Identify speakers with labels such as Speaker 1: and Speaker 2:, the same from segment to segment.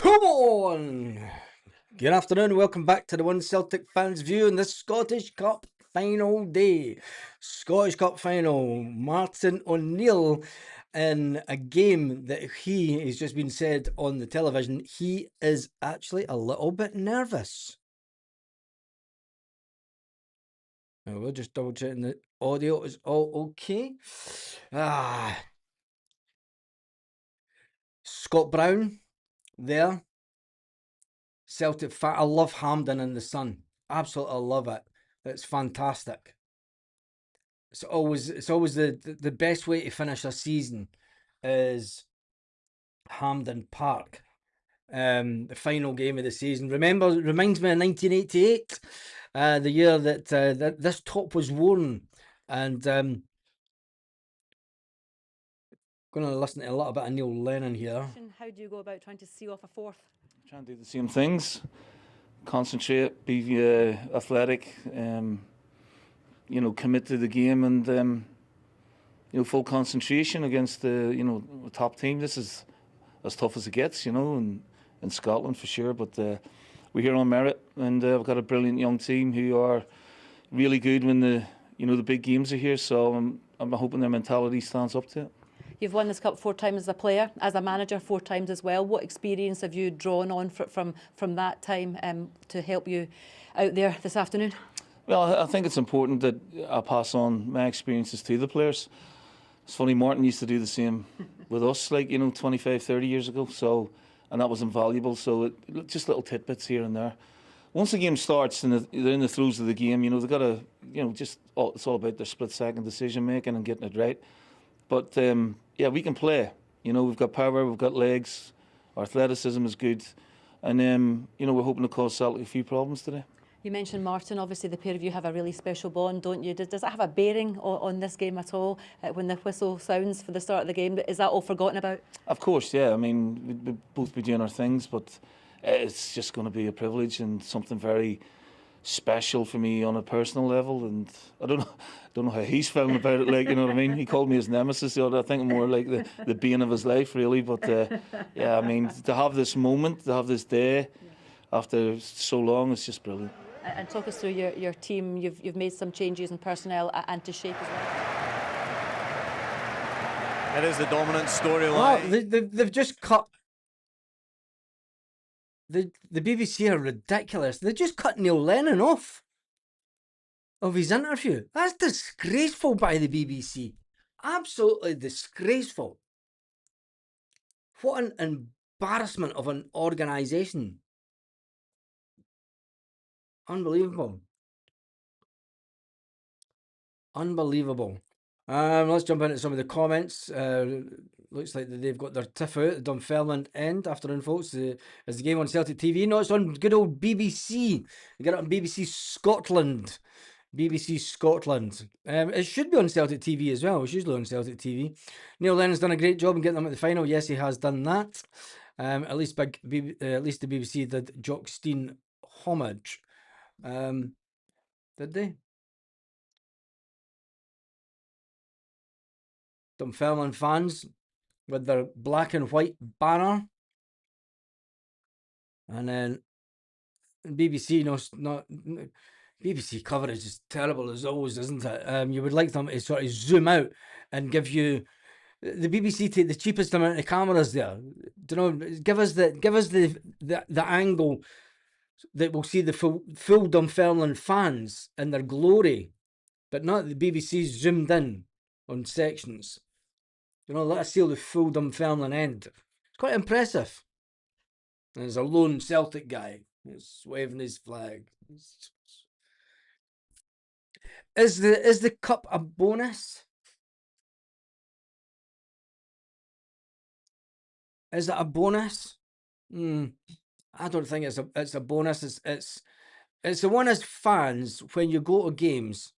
Speaker 1: Come on! Good afternoon, welcome back to the One Celtic Fans View on the Scottish Cup final day. Scottish Cup final, Martin O'Neill in a game that he has just been said on the television, he is actually a little bit nervous. Now we're just double checking the audio is all okay. Scott Brown there. Celtic fan. I love Hampden in the sun. Absolutely love it. It's fantastic. It's always the best way to finish a season is Hampden Park. The final game of the season. Reminds me of 1988, the year that this top was worn, and going to listen to a little bit of Neil Lennon here.
Speaker 2: How do you go about trying to see off a fourth?
Speaker 3: Trying to do the same things, concentrate, be athletic, commit to the game, and full concentration against the top team. This is as tough as it gets, in Scotland for sure. But we're here on merit, and we've got a brilliant young team who are really good when the big games are here. So I'm hoping their mentality stands up to it.
Speaker 2: You've won this cup 4 times as a player, as a manager 4 times as well. What experience have you drawn on from that time to help you out there this afternoon?
Speaker 3: Well, I think it's important that I pass on my experiences to the players. It's funny, Martin used to do the same with us, 25, 30 years ago. So, and that was invaluable. So, just little tidbits here and there. Once the game starts and they're in the throes of the game, they've got to, it's all about their split-second decision making and getting it right. But we can play. We've got power, we've got legs, our athleticism is good, and we're hoping to cause Celtic a few problems today.
Speaker 2: You mentioned Martin. Obviously, the pair of you have a really special bond, don't you? Does that have a bearing on this game at all? When the whistle sounds for the start of the game, is that all forgotten about?
Speaker 3: Of course, yeah. I mean, we'd both be doing our things, but it's just going to be a privilege and something very special for me on a personal level, and I don't know how he's feeling about it. You know what I mean? He called me his nemesis the other. I think more like the bane of his life, really. But I mean, to have this moment, to have this day after so long, it's just brilliant.
Speaker 2: And talk us through your team. You've made some changes in personnel and to shape as well.
Speaker 4: It is the dominant storyline.
Speaker 1: Oh, they've just cut. The BBC are ridiculous. They just cut Neil Lennon off of his interview. That's disgraceful by the BBC. Absolutely disgraceful. What an embarrassment of an organisation. Unbelievable. Unbelievable. Let's jump into some of the comments. Looks like they've got their tiff out at the Dunfermline end. Afternoon, folks. Is the game on Celtic TV? No, it's on good old BBC. You get it on BBC Scotland. BBC Scotland. It should be on Celtic TV as well. It's usually on Celtic TV. Neil Lennon's done a great job in getting them at the final. Yes, he has done that. At least the BBC did Jock Stein homage. Did they? Dunfermline fans with their black and white banner, and then BBC. Not BBC coverage is terrible as always, isn't it? You would like them to sort of zoom out and give you the BBC take the cheapest amount of cameras there. Give us the angle that we'll see the full Dunfermline fans in their glory, but not the BBC zoomed in on sections. Let us see the full Dunfermline end. It's quite impressive. And there's a lone Celtic guy who's waving his flag. Is the cup a bonus? Is it a bonus? I don't think it's a bonus. It's the one as fans when you go to games.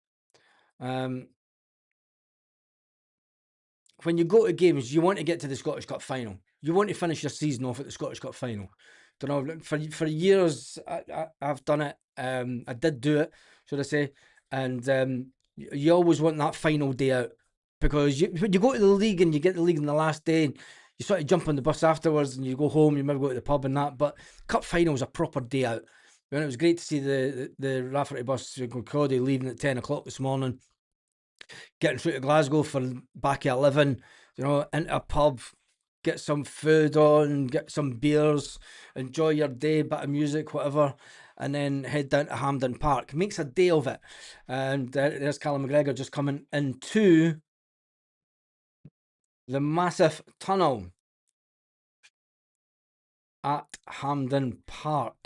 Speaker 1: When you go to games, you want to get to the Scottish Cup final. You want to finish your season off at the Scottish Cup final. For years I've done it. I did do it, should I say? And you always want that final day out, because when you go to the league and you get the league on the last day, you sort of jump on the bus afterwards and you go home, you maybe go to the pub and that, but cup final was a proper day out. And it was great to see the Rafferty bus, Cody, leaving at 10 o'clock this morning, getting through to Glasgow for back at 11, into a pub, get some food on, get some beers, enjoy your day, bit of music, whatever, and then head down to Hampden Park. Makes a day of it. And there's Callum McGregor just coming into the massive tunnel at Hampden Park.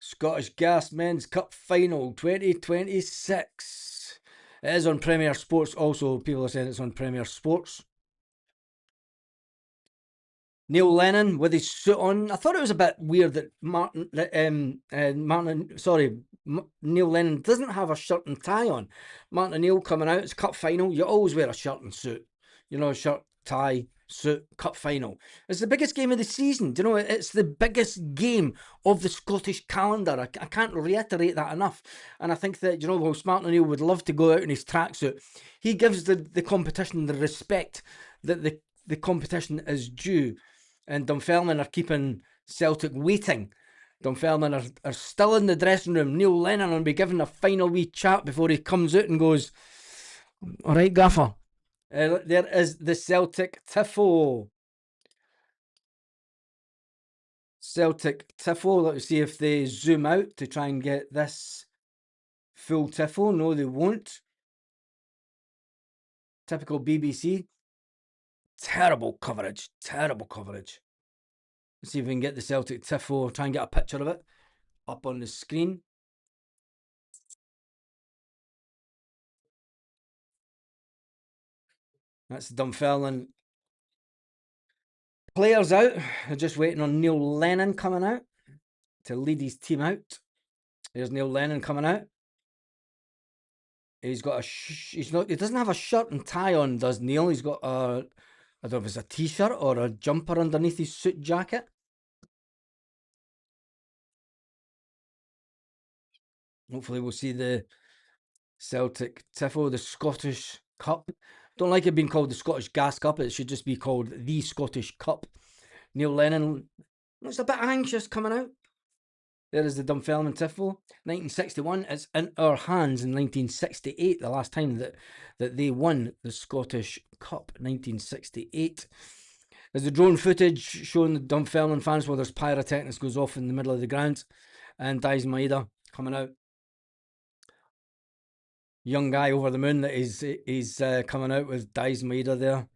Speaker 1: Scottish Gas Men's Cup Final 2026. It is on Premier Sports also. People are saying it's on Premier Sports. Neil Lennon with his suit on. I thought it was a bit weird that Neil Lennon doesn't have a shirt and tie on. Martin O'Neill coming out. It's cup final. You always wear a shirt and suit. Shirt, tie, suit, cup final. It's the biggest game of the season. Do you know, it's the biggest game of the Scottish calendar. I can't reiterate that enough. And I think that, whilst Martin O'Neill would love to go out in his tracksuit, he gives the competition the respect that the competition is due. And Dunfermline are keeping Celtic waiting. Dunfermline are still in the dressing room. Neil Lennon will be giving a final wee chat before he comes out and goes, "All right, Gaffer." There is the Celtic tifo. Celtic tifo. Let's see if they zoom out to try and get this full tifo. No, they won't. Typical BBC. Terrible coverage. Terrible coverage. Let's see if we can get the Celtic tifo. Try and get a picture of it up on the screen. That's Dunfermline. Players out. They're just waiting on Neil Lennon coming out to lead his team out. There's Neil Lennon coming out. He's got he doesn't have a shirt and tie on, does Neil? He's got I don't know if it's a t-shirt or a jumper underneath his suit jacket. Hopefully we'll see the Celtic tifo, the Scottish Cup. Don't like it being called the Scottish Gas Cup. It should just be called the Scottish Cup. Neil Lennon looks a bit anxious coming out. There is the Dunfermline tifo. 1961. It's in our hands in 1968, the last time that they won the Scottish Cup, 1968. There's the drone footage showing the Dunfermline fans while there's pyrotechnics goes off in the middle of the ground. And Daiz Maeda coming out. Young guy over the moon that is coming out with Daiz Maeda there.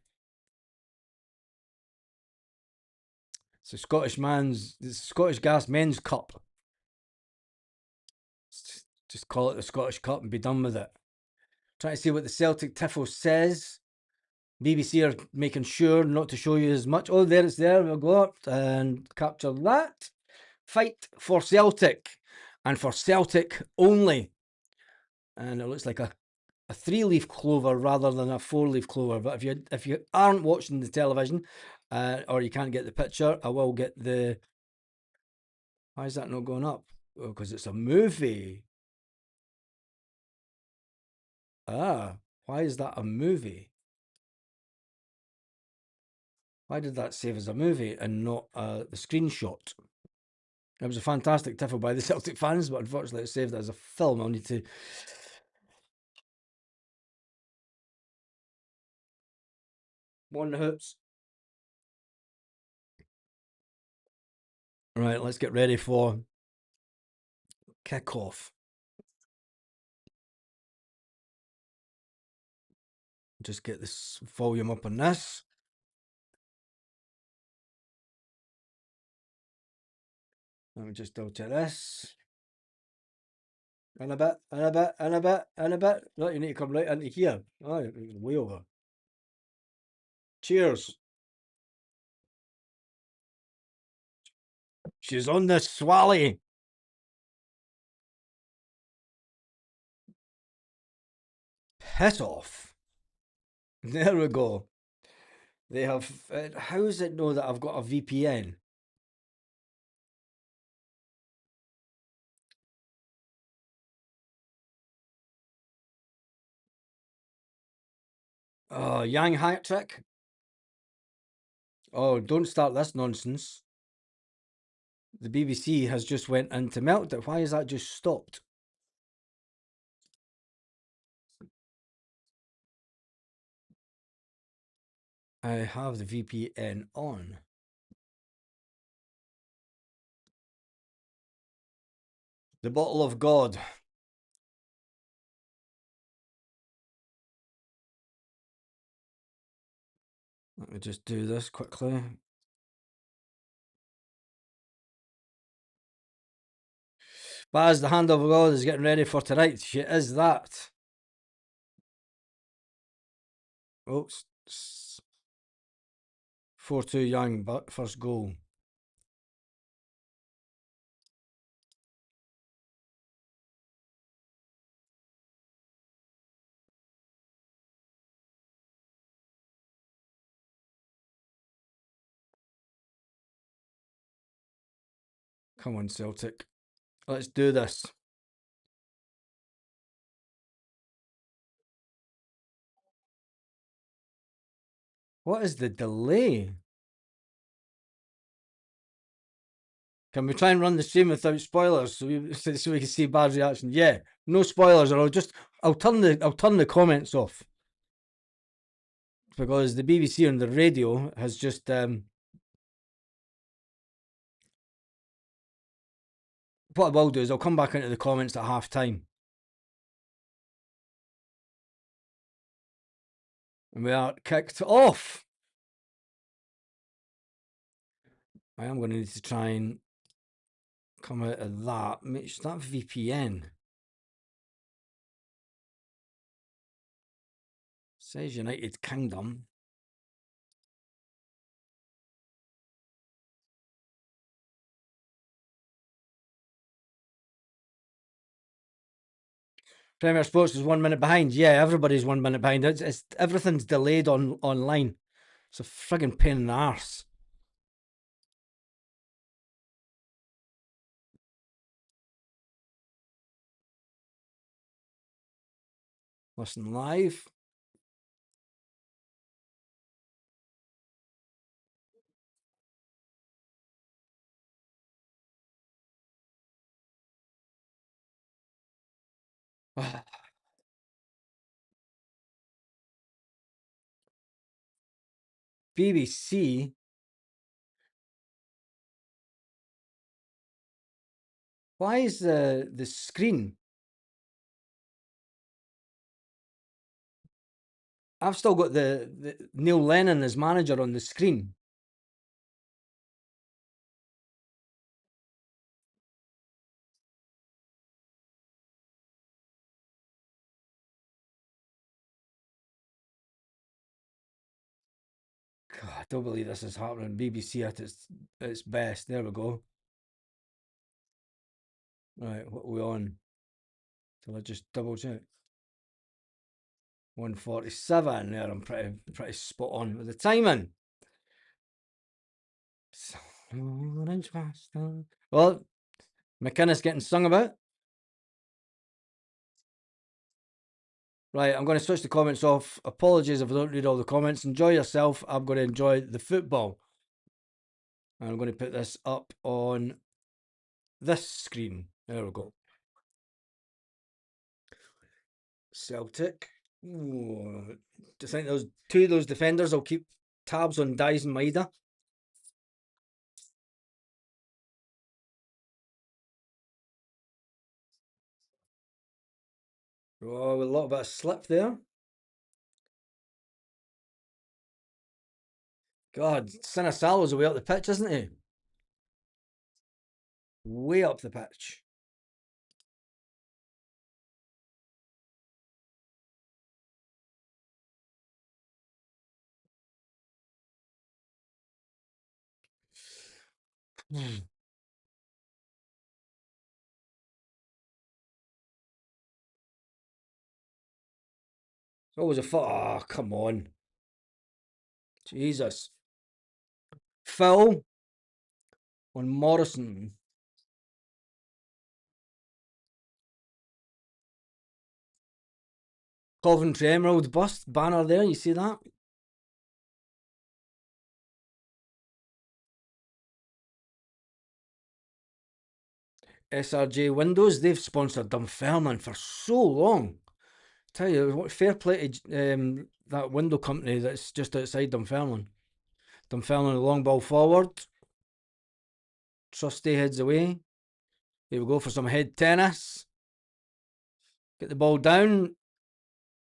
Speaker 1: It's the Scottish Gas Men's Cup. Just call it the Scottish Cup and be done with it. Trying to see what the Celtic tifo says. BBC are making sure not to show you as much. Oh, there it's there. We'll go up and capture that. Fight for Celtic. And for Celtic only. And it looks like a 3-leaf clover rather than a 4-leaf clover. But if you aren't watching the television or you can't get the picture, I will get the... Why is that not going up? Oh, because it's a movie. Ah, why is that a movie? Why did that save as a movie and not the screenshot? It was a fantastic tifo by the Celtic fans, but unfortunately it saved as a film. I'll need to... One the hoops. Right, let's get ready for kickoff. Just get this volume up on this. Let me just double check this. And a bit, and a bit, and a bit, and a bit. No, you need to come right into here. Oh, way over. Cheers. She's on the swally. Piss off. There we go. They have... how does it know that I've got a VPN? Oh, Yang hat trick. Oh, don't start this nonsense. The BBC has just went into meltdown. Why is that just stopped? I have the VPN on. The bottle of God. Let me just do this quickly. Baz, the hand of God is getting ready for tonight. She is that. Oh, 4-2 Young, but first goal. Come on, Celtic. Let's do this. What is the delay? Can we try and run the stream without spoilers so we can see Bad's reaction? Yeah, no spoilers, or I'll turn the comments off because the BBC on the radio has just what I will do is I'll come back into the comments at half time. And we are kicked off. I am going to need to try and come out of that. Is that VPN? Says United Kingdom. Premier Sports is 1 minute behind. Yeah, everybody's 1 minute behind. It's everything's delayed online. It's a frigging pain in the arse. Listen live. BBC. Why is the screen? I've still got the Neil Lennon as manager on the screen. God, I don't believe this is happening. BBC at its best. There we go. Right, what are we on? Till I just double check. 147. There, I'm pretty spot on with the timing. Well, McInnes getting sung about. Right, I'm going to switch the comments off. Apologies if I don't read all the comments. Enjoy yourself. I'm going to enjoy the football. And I'm going to put this up on this screen. There we go. Celtic. Ooh, do you think those two of those defenders will keep tabs on Dice and Maida? Oh, a little bit of slip there. God, Sinisalo's way up the pitch, isn't he? Way up the pitch. It's always a foot. Oh, come on. Jesus. Foul on Morrison. Coventry Emerald bust banner there, you see that? SRJ Windows, they've sponsored Dunfermline for so long. Tell you what, fair play to that window company that's just outside Dunfermline. Dunfermline, long ball forward. Trusty heads away. Here we go for some head tennis. Get the ball down.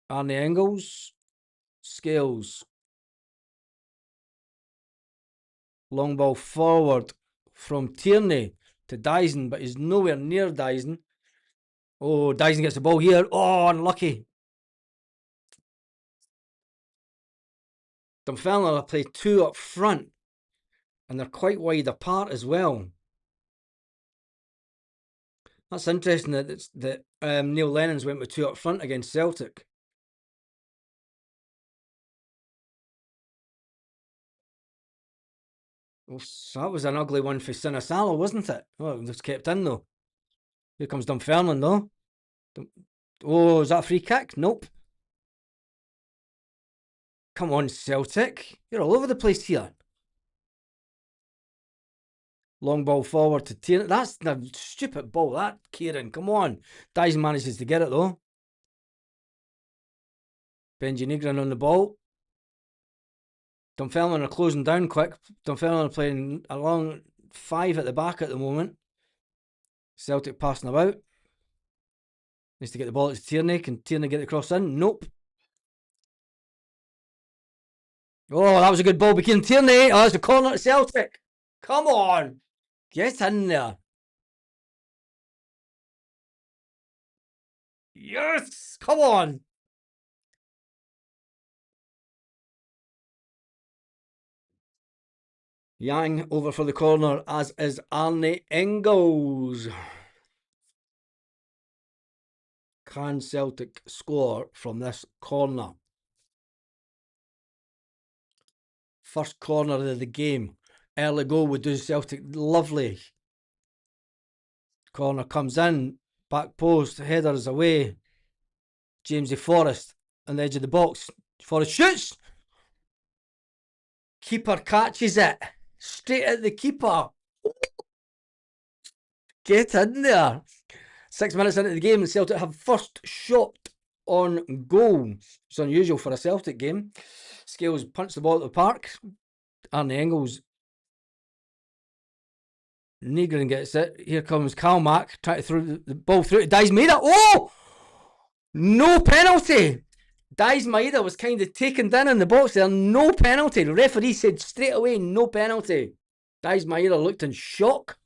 Speaker 1: Arnie Engels. Scales. Long ball forward from Tierney to Dyson, but he's nowhere near Dyson. Oh, Dyson gets the ball here. Oh, unlucky. Dunfermline will play two up front, and they're quite wide apart as well. That's interesting that Neil Lennon's went with two up front against Celtic. Well, that was an ugly one for Sinisalo, wasn't it? Oh, it was kept in though. Here comes Dunfermline though. Oh, is that a free kick? Nope. Come on, Celtic. You're all over the place here. Long ball forward to Tierney. That's a stupid ball, that, Kieran. Come on. Dyson manages to get it, though. Benji Negrin on the ball. Dunfermline are closing down quick. Dunfermline are playing a long 5 at the back at the moment. Celtic passing about. Needs to get the ball to Tierney. Can Tierney get the cross in? Nope. Oh, that was a good ball between Tierney. Oh, that's the corner to Celtic. Come on. Get in there. Yes. Come on. Yang over for the corner, as is Arnie Engels. Can Celtic score from this corner? First corner of the game. Early goal would do Celtic lovely. Corner comes in. Back post. Headers away. Jamesy Forrest on the edge of the box. Forrest shoots. Keeper catches it. Straight at the keeper. Get in there. 6 minutes into the game, and Celtic have first shot on goal. It's unusual for a Celtic game. Scales punch the ball at the park. Arnie Engels. Negrin gets it. Here comes Kalmak trying to throw the ball through to Dice Maida. Oh! No penalty. Dice Maida was kind of taken down in the box there. No penalty. The referee said straight away, no penalty. Dice Maida looked in shock.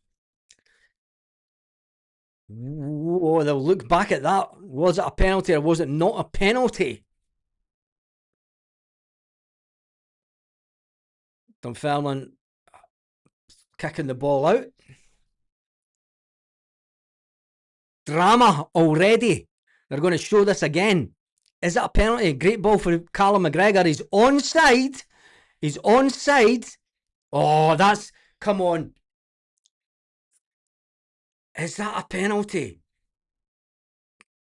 Speaker 1: Oh, they'll look back at that. Was it a penalty or was it not a penalty? Dunfermline kicking the ball out. Drama already. They're going to show this again. Is it a penalty? Great ball for Callum McGregor. He's onside. He's onside. Oh, that's... Come on. Is that a penalty?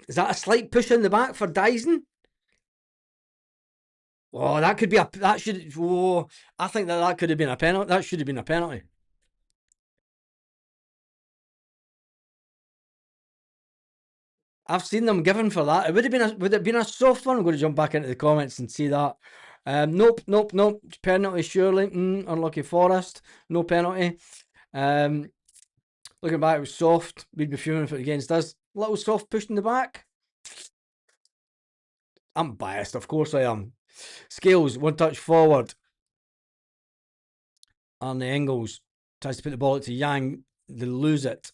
Speaker 1: Is that a slight push in the back for Dyson? Oh, that could be a... That should... Oh, I think that could have been a penalty. That should have been a penalty. I've seen them given for that. It would have been would it have been a soft one? I'm going to jump back into the comments and see that. Nope. Penalty surely. Unlucky Forest. No penalty. Looking back, it was soft. We'd be fuming if it against us. Little soft push in the back. I'm biased, of course I am. Scales, one touch forward. Arnie Engels tries to put the ball out to Yang. They lose it.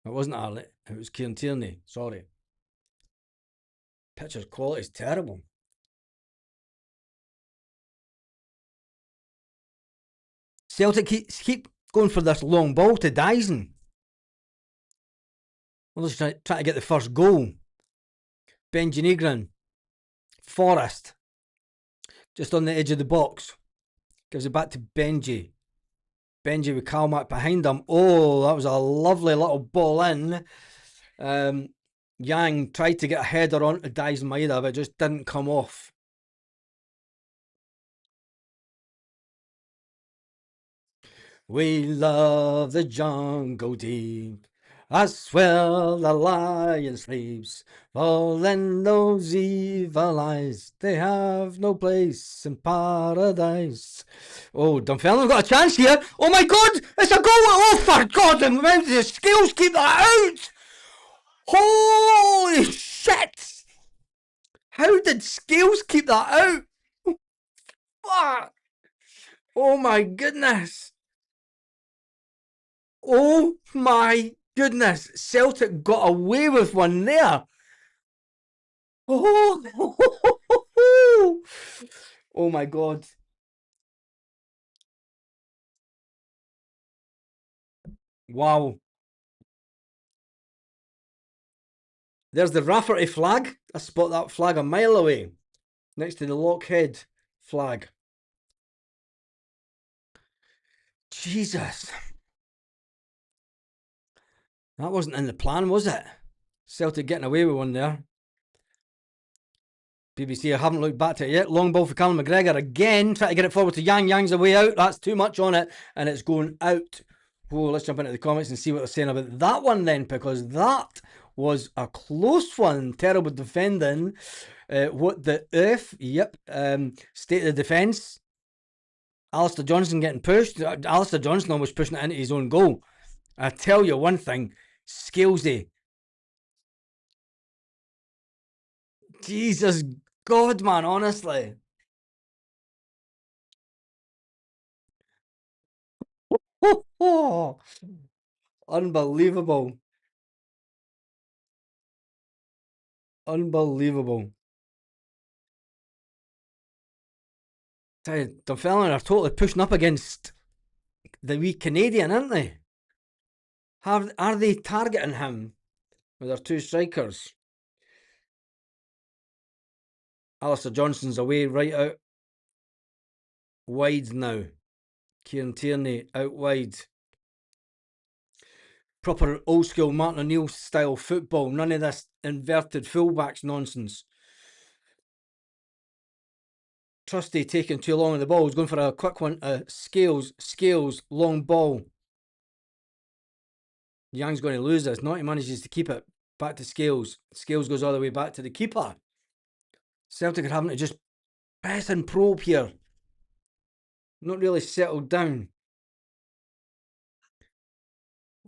Speaker 1: It wasn't Arlie. It was Kieran Tierney. Sorry. Pitcher's quality is terrible. Celtic keep going for this long ball to Dyson. Well, let's try to get the first goal. Benji Negrin. Forrest. Just on the edge of the box. Gives it back to Benji. Benji with Kalmak behind him. Oh, that was a lovely little ball in. Yang tried to get a header onto Dice Maida, but it just didn't come off. We love the jungle deep, as well the lion sleeps. All in those evil eyes, they have no place in paradise. Oh, Dunfermline got a chance here. Oh my God, it's a goal! Oh, for God, and the Scales keep that out! Holy shit! How did Scales keep that out? Fuck! Oh my goodness! Oh my goodness! Celtic got away with one there. Oh, oh my God! Wow! There's the Rafferty flag. I spot that flag a mile away, next to the Lockhead flag. Jesus, that wasn't in the plan, was it? Celtic getting away with one there. BBC, I haven't looked back to it yet. Long ball for Callum McGregor again. Try to get it forward to Yang. Yang's away out. That's too much on it. And it's going out. Whoa, let's jump into the comments and see what they're saying about that one then, because that was a close one. Terrible defending. What the F? Yep. State of the defence. Alistair Johnson getting pushed. Alistair Johnson almost pushing it into his own goal. I tell you one thing. Scalesy. Jesus God, man, honestly. Oh, unbelievable. Unbelievable. Dunfermline are totally pushing up against the wee Canadian, aren't they? Are they targeting him with their two strikers? Alistair Johnson's away right out wide now. Kieran Tierney out wide. Proper old school Martin O'Neill style football. None of this inverted fullbacks nonsense. Trusty taking too long on the ball. He's going for a quick one. Scales, long ball. Yang's going to lose this. Not he manages to keep it. Back to Scales. Scales goes all the way back to the keeper. Celtic are having to just press and probe here. Not really settled down.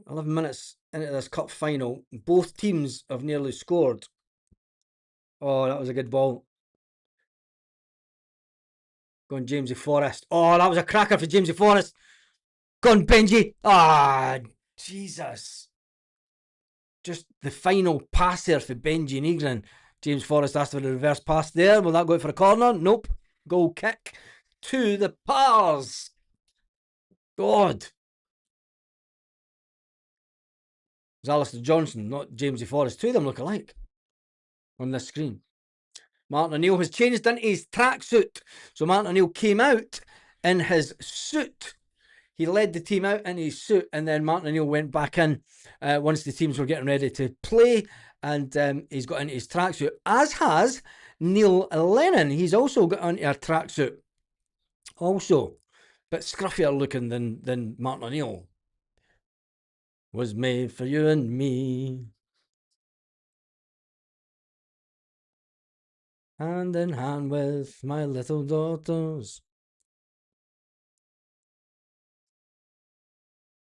Speaker 1: 11 minutes into this cup final. Both teams have nearly scored. Oh, that was a good ball. Gone Jamesy Forrest. Oh, that was a cracker for Jamesy Forrest. Gone Benji. Ah, Jesus. Just the final pass there for Benji Negrin. James Forrest asked for the reverse pass there. Will that go out for a corner? Nope. Goal kick to the Pars. God. It's Alistair Johnson, not Jamesy Forrest. Two of them look alike on this screen. Martin O'Neill has changed into his tracksuit. So Martin O'Neill came out in his suit. He led the team out in his suit, and then Martin O'Neill went back in once the teams were getting ready to play, and he's got into his tracksuit, as has Neil Lennon. He's also got into a tracksuit. Also, but scruffier looking than Martin O'Neill. Was made for you and me. Hand in hand with my little daughters.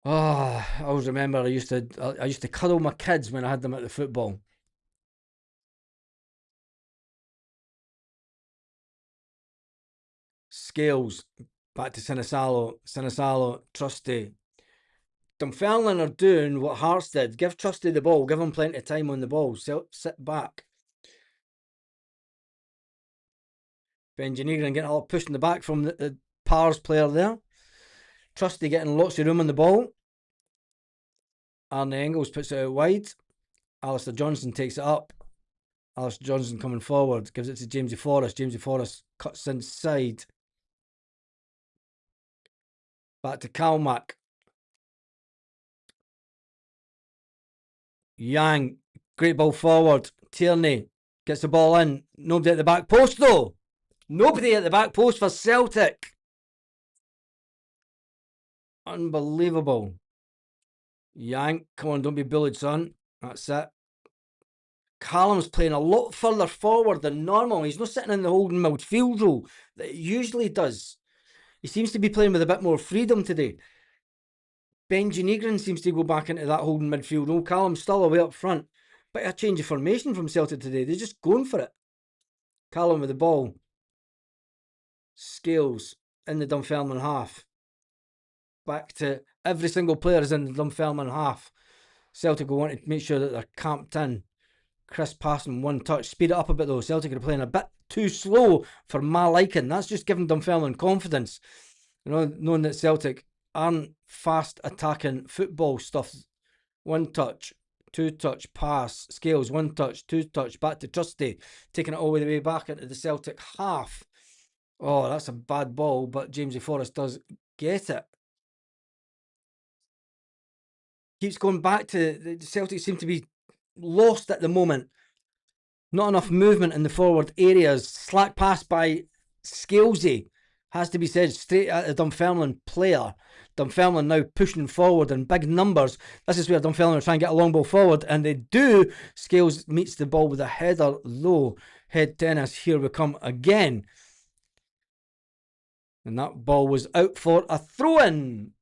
Speaker 1: Oh, I always remember I used to cuddle my kids when I had them at the football. Scales, back to Sinisalo, Trusty. Dunfermline are doing what Hearts did. Give Trusty the ball, give him plenty of time on the ball, sit back. Benji Negrin getting a lot pushed in the back from the Pars player there. Trusty getting lots of room on the ball. Arne Engels puts it out wide. Alistair Johnson takes it up. Alistair Johnson coming forward, gives it to Jamesy Forrest. Jamesy Forrest cuts inside. Back to Calmack. Yang Great ball forward. Tierney gets the ball in. Nobody at the back post though. Nobody at the back post for Celtic. Unbelievable. Yank, come on, don't be bullied, son. That's it. Callum's playing a lot further forward than normal. He's not sitting in the holding midfield role that he usually does. He seems to be playing with a bit more freedom today. Benji Negrin seems to go back into that holding midfield role. Callum's still away up front. But a change of formation from Celtic today. They're just going for it. Callum with the ball. Scales in the Dunfermline half. Back to every single player is in the Dunfermline half. Celtic will want to make sure that they're camped in. Chris passing one touch. Speed it up a bit though. Celtic are playing a bit too slow for my liking. That's just giving Dunfermline confidence. You know, knowing that Celtic aren't fast attacking football stuff. One touch, two touch, pass, Scales, one touch, two touch, back to Trusty, taking it all the way back into the Celtic half. Oh, that's a bad ball, but Jamesy Forrest does get it. Keeps going back to the Celtic seem to be lost at the moment. Not enough movement in the forward areas. Slack pass by Scalesy, has to be said, straight at the Dunfermline player. Dunfermline now pushing forward in big numbers. This is where Dunfermline are trying to get a long ball forward, and they do. Scales meets the ball with a header though. Head tennis, here we come again. And that ball was out for a throw-in.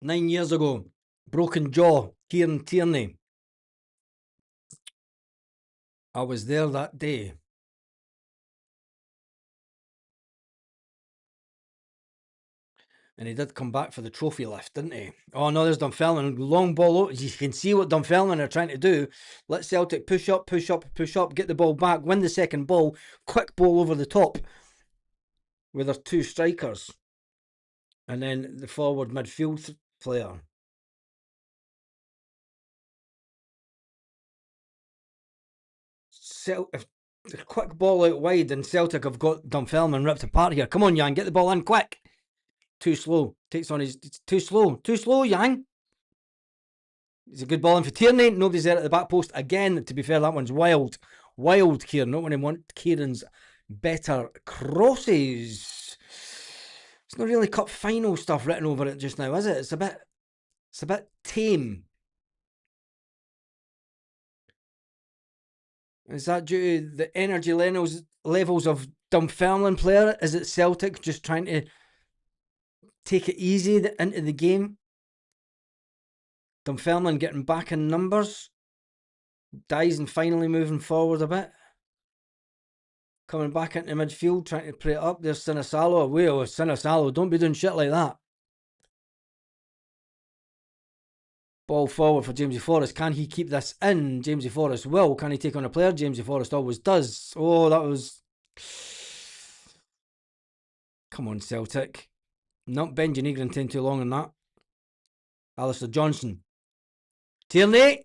Speaker 1: Nine years ago, broken jaw, Kieran Tierney. I was there that day. And he did come back for the trophy lift, didn't he? Oh no, there's Dunfermline. Long ball. You can see what Dunfermline are trying to do. Let Celtic push up, push up, push up, get the ball back, win the second ball. Quick ball over the top with their two strikers. And then the forward midfield player. If the quick ball out wide, and Celtic have got Dunfermline ripped apart here. Come on, Jan, get the ball in quick. Too slow. Takes on his... Too slow. Too slow, Jan. It's a good ball in for Tierney. Nobody's there at the back post. Again, to be fair, that one's wild. Wild, Kieran. Not when I want Kieran's better crosses. It's not really cup final stuff written over it just now, is it? It's a bit tame. Is that due to the energy levels of Dunfermline player? Is it Celtic just trying to take it easy into the game? Dunfermline getting back in numbers. Dyson finally moving forward a bit. Coming back into midfield, trying to play it up. There's Sinisalo away. Oh, Sinisalo, don't be doing shit like that. Ball forward for Jamesy Forrest. Can he keep this in? Jamesy Forrest will. Can he take on a player? Jamesy Forrest always does. Oh, that was... Come on, Celtic. Not Benji Negrin taking too long on that. Alistair Johnson. Tierney.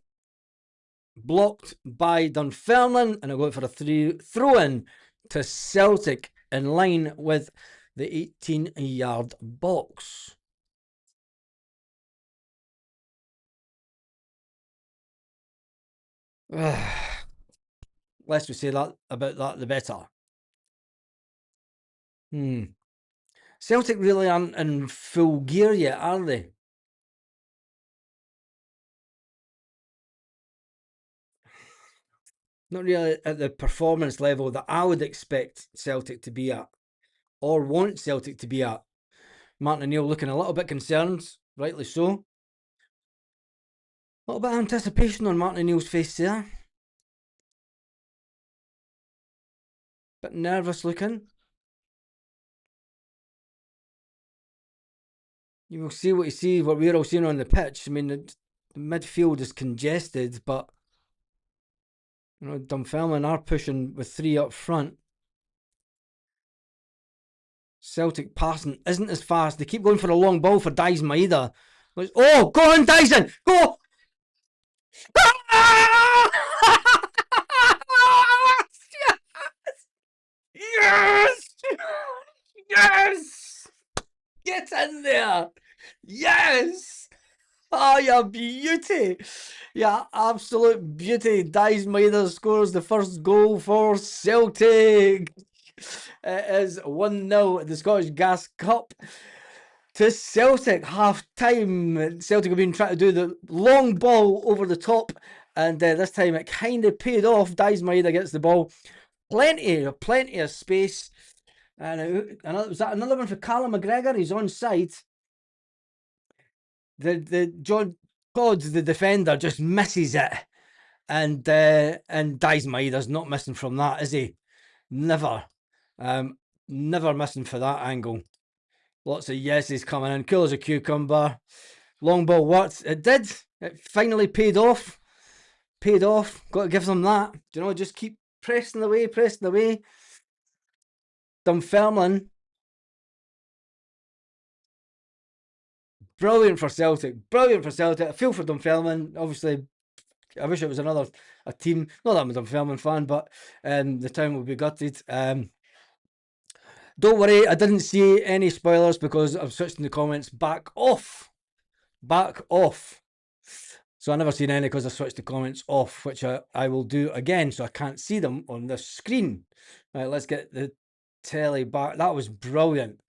Speaker 1: Blocked by Dunfermline. And I'll go for a throw-in to Celtic in line with the 18-yard box. Less we say that about that, the better. Celtic really aren't in full gear yet, are they? Not really at the performance level that I would expect Celtic to be at, or want Celtic to be at. Martin O'Neill looking a little bit concerned, rightly so. A little bit of anticipation on Martin O'Neill's face there. Bit nervous looking. You will see what you see, what we're all seeing on the pitch. I mean, the midfield is congested, but you know, Dunfermline are pushing with three up front. Celtic passing isn't as fast. They keep going for a long ball for Dyson Maeda. Oh, go on, Dyson! Go! Yes! Yes! Get in there! Yes! Oh, you beauty! Yeah, absolute beauty. Dies Maida scores the first goal for Celtic. It is 1-0 at the Scottish Gas Cup to Celtic. Half time. Celtic have been trying to do the long ball over the top, and this time it kind of paid off. Dies Maida gets the ball. Plenty of space. And was that another one for Callum McGregor? He's on side. The John Todd's the defender just misses it, and Dies Maida's not missing from that, is he? Never, never missing for that angle. Lots of yeses coming in, cool as a cucumber. Long ball worked. It did. It finally paid off. Paid off. Got to give them that. Do you know? Just keep pressing away, pressing away. Dunfermline. Brilliant for Celtic. Brilliant for Celtic. I feel for Dunfermline. Obviously, I wish it was a team. Not that I'm a Dunfermline fan, but the town will be gutted. Don't worry, I didn't see any spoilers because I've switched in the comments. Back off. Back off. So I never seen any because I switched the comments off, which I will do again so I can't see them on the screen. Right, let's get the telly back. That was brilliant.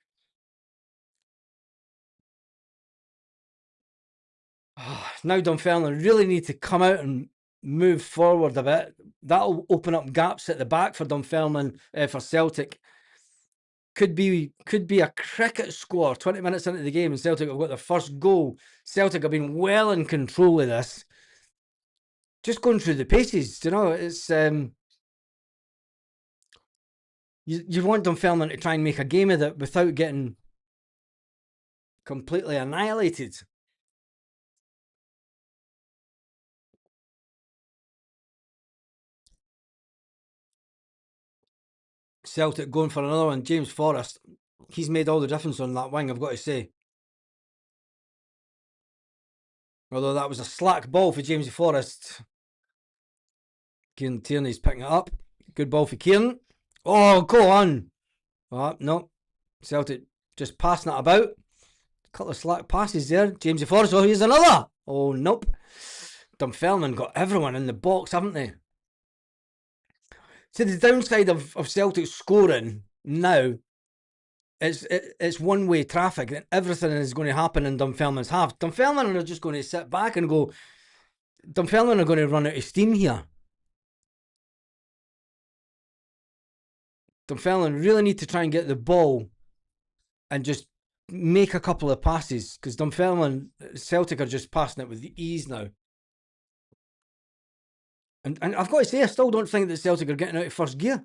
Speaker 1: Now Dunfermline really need to come out and move forward a bit. That'll open up gaps at the back for Dunfermline, for Celtic. Could be a cricket score 20 minutes into the game and Celtic have got their first goal. Celtic have been well in control of this. Just going through the paces, you know, it's you want Dunfermline to try and make a game of it without getting completely annihilated. Celtic going for another one. James Forrest, he's made all the difference on that wing, I've got to say. Although that was a slack ball for James Forrest. Kieran Tierney's picking it up. Good ball for Kieran. Oh, go on. Oh, no. Celtic just passing it about. A couple of slack passes there. James Forrest, oh, here's another. Oh, nope. Dunfermline got everyone in the box, haven't they? So the downside of Celtic scoring now, it's one-way traffic, and everything is going to happen in Dunfermline's half. Dunfermline are just going to sit back and go, Dunfermline are going to run out of steam here. Dunfermline really need to try and get the ball and just make a couple of passes, because Dunfermline, Celtic are just passing it with ease now. And I've got to say, I still don't think that Celtic are getting out of first gear.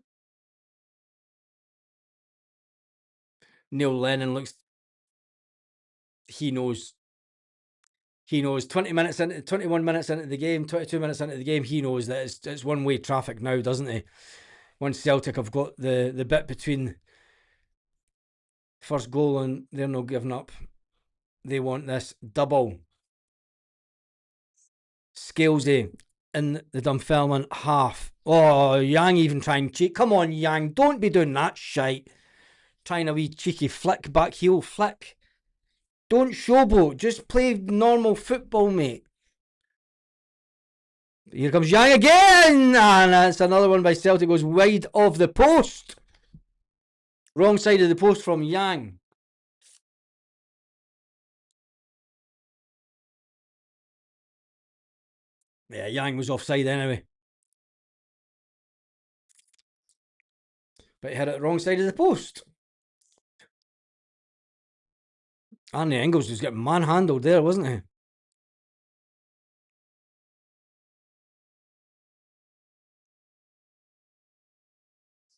Speaker 1: Neil Lennon looks... He knows. 21 minutes into the game, 22 minutes into the game, he knows that it's one-way traffic now, doesn't he? Once Celtic have got the bit between first goal and they're not giving up. They want this double. Scalesy in the Dunfermline half. Oh, Yang even trying cheek. Come on, Yang, don't be doing that shite. Trying a wee cheeky flick, back heel flick. Don't showboat, just play normal football, mate. Here comes Yang again, and that's another one by Celtic, goes wide of the post. Wrong side of the post from Yang. Yeah, Yang was offside anyway. But he had it wrong side of the post. Arnie Engels was getting manhandled there, wasn't he?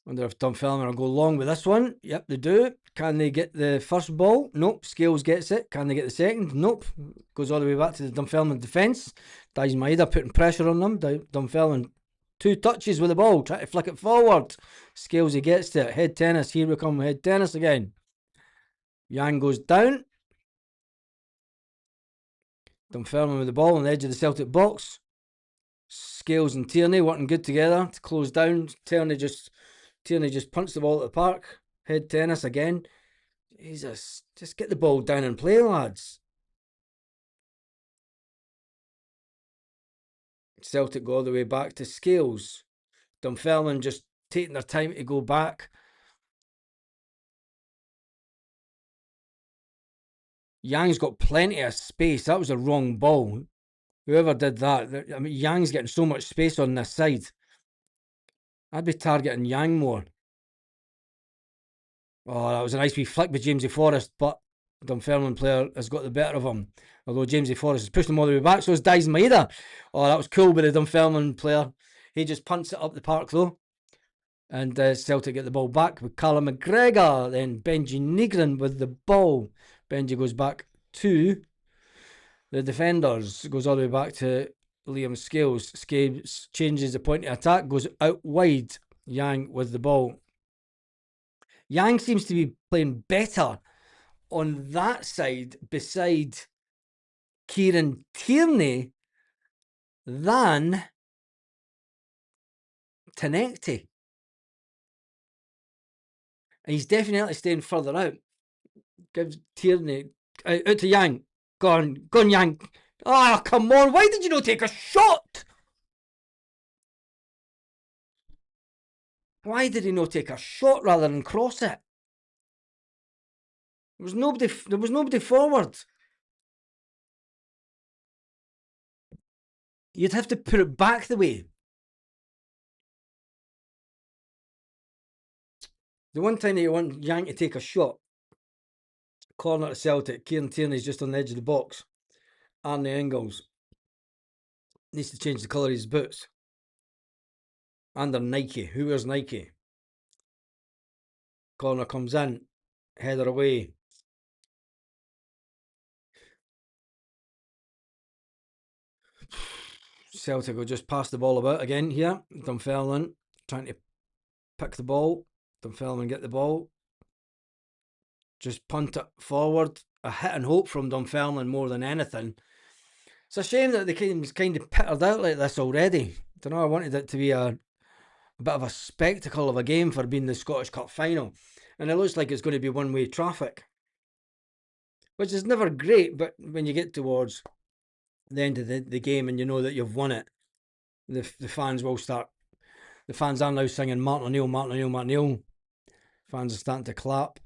Speaker 1: Wonder if Dunfermline will go long with this one. Yep, they do. Can they get the first ball? Nope. Scales gets it. Can they get the second? Nope. Goes all the way back to the Dunfermline defence. Dies Maida putting pressure on them. Dunfermline 2 touches with the ball. Try to flick it forward. Scales, he gets to it. Head tennis. Here we come. Head tennis again. Yang goes down. Dunfermline with the ball on the edge of the Celtic box. Scales and Tierney working good together to close down. Tierney just punched the ball at the park. Head tennis again. Jesus, just get the ball down and play, lads. Celtic go all the way back to Scales. Dunfermline just taking their time to go back. Yang's got plenty of space. That was a wrong ball. Whoever did that, I mean, Yang's getting so much space on this side. I'd be targeting Yang more. Oh, that was a nice wee flick by Jamesy Forrest, but Dunfermline player has got the better of him. Although Jamesy Forrest has pushed him all the way back, so is Dyson Maeda. Oh, that was cool by the Dunfermline player. He just punts it up the park though. And Celtic get the ball back with Callum McGregor. Then Benji Nigren with the ball. Benji goes back to the defenders. Goes all the way back to Liam Scales. Scales changes the point of attack. Goes out wide. Yang with the ball. Yang seems to be playing better on that side beside Kieran Tierney than Tenecti. And he's definitely staying further out. Gives Tierney out to Yang. Go on, Yang. Ah, come on. Why did you not take a shot? Why did he not take a shot rather than cross it? There was nobody forward. You'd have to put it back the way. The one time that you want Yang to take a shot, corner to Celtic, Kieran Tierney's just on the edge of the box. Arne Engels needs to change the colour of his boots. Under Nike. Who wears Nike? Corner comes in. Header away. Celtic will just pass the ball about again here. Dunfermline trying to pick the ball. Dunfermline get the ball. Just punt it forward. A hit and hope from Dunfermline more than anything. It's a shame that the game's kind of pittered out like this already. I don't know, I wanted it to be a bit of a spectacle of a game for being the Scottish Cup final. And it looks like it's going to be one-way traffic. Which is never great, but when you get towards the end of the game and you know that you've won it, the fans will start. The fans are now singing Martin O'Neill, Martin O'Neill, Martin O'Neill. Fans are starting to clap.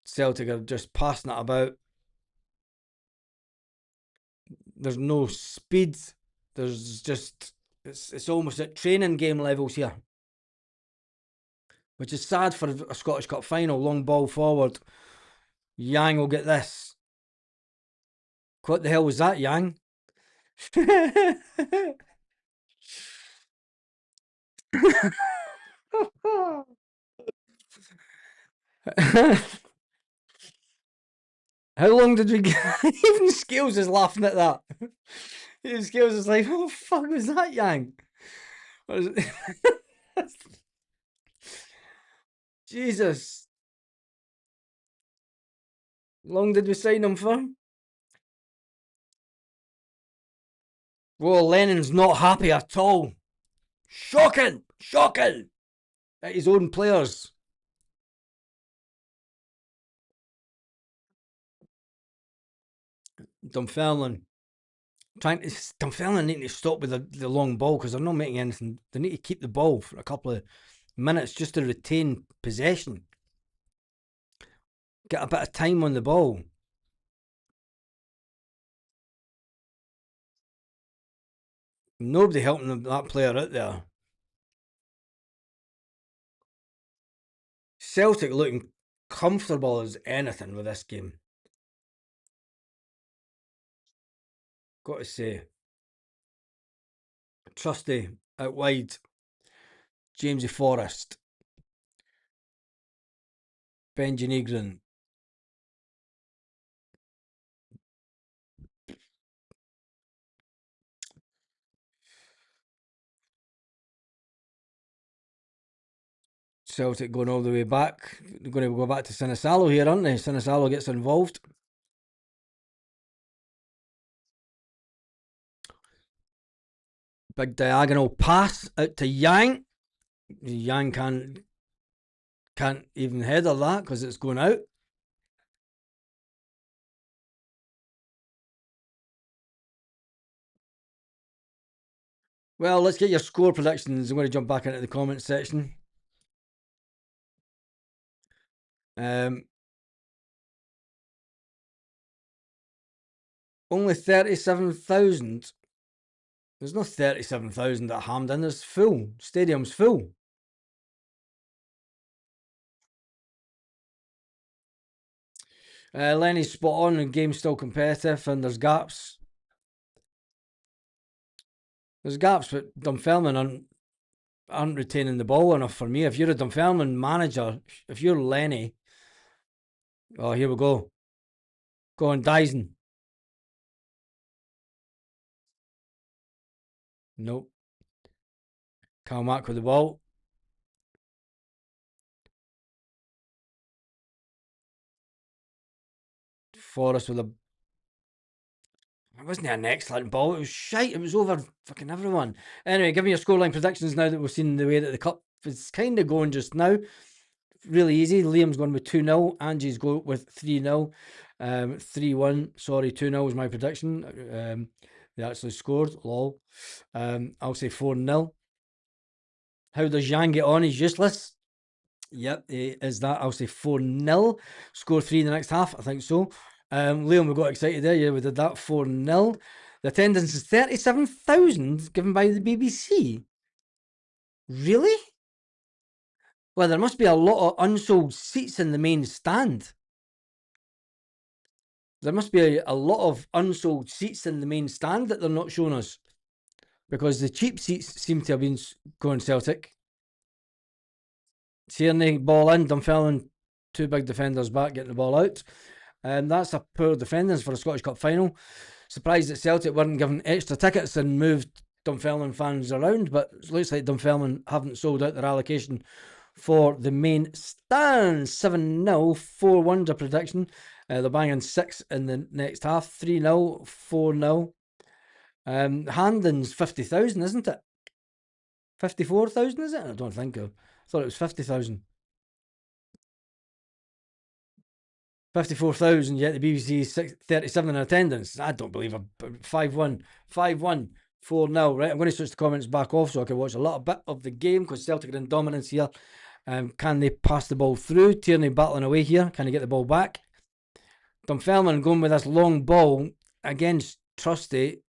Speaker 1: Celtic are just passing it about. There's no speed. There's just, it's almost at training game levels here. Which is sad for a Scottish Cup final. Long ball forward. Yang will get this. What the hell was that, Yang? How long did we get? Even Scales is laughing at that. Even Scales is like, "What the fuck was that, Yang?" What is it? Jesus. Long did we sign him for? Well, Lennon's not happy at all. Shocking! Shocking! At his own players. Dunfermline need to stop with the long ball because they're not making anything. They need to keep the ball for a couple of minutes just to retain possession. Get a bit of time on the ball. Nobody helping that player out there. Celtic looking comfortable as anything with this game. Got to say. Trusty out wide. Jamesy Forrest. Benji Nigren. Celtic going all the way back. They're going to go back to Sinisalo here, aren't they? Sinisalo gets involved. Big diagonal pass out to Yang. Yang can't even header that because it's going out. Well, let's get your score predictions. I'm going to jump back into the comments section. Only 37,000. There's no 37,000 at Hampden. There's full. Stadium's full. Lenny's spot on. The game's still competitive and there's gaps. There's gaps, but Dunfermline aren't retaining the ball enough for me. If you're a Dunfermline manager, if you're Lenny, oh, here we go. Go on, Dyson. Nope. Calmack with the ball. Forrest with a... It wasn't an excellent ball. It was shite. It was over fucking everyone. Anyway, give me your scoreline predictions now that we've seen the way that the cup is kind of going just now. Really easy. Liam's going with 2-0. Angie's going with 3-0. 3-1. Sorry, 2-0 was my prediction. They actually scored. Lol. I'll say 4-0. How does Jan get on? He's useless. Yep, is that. I'll say 4-0. Score 3 in the next half. I think so. Liam, we got excited there. Yeah, we did that. 4-0. The attendance is 37,000 given by the BBC. Really? Well, there must be a lot of unsold seats in the main stand. There must be a lot of unsold seats in the main stand that they're not showing us. Because the cheap seats seem to have been going Celtic. Tierney, ball in. Dunfermline, 2 big defenders back, getting the ball out. That's a poor defendance for a Scottish Cup final. Surprised that Celtic weren't given extra tickets and moved Dunfermline fans around, but it looks like Dunfermline haven't sold out their allocation for the main stand. 7-0, 4-1's a prediction. They're banging 6 in the next half. 3-0, 4-0. Handon's 50,000, isn't it? 54,000, is it? I don't think so. I thought it was 50,000. 54,000, yet the BBC is 37 in attendance. I don't believe it. 5-1, 5-1, 4-0. Right, I'm going to switch the comments back off so I can watch a little bit of the game because Celtic are in dominance here. Can they pass the ball through? Tierney battling away here. Can he get the ball back? Dunfermline going with this long ball against Trusty.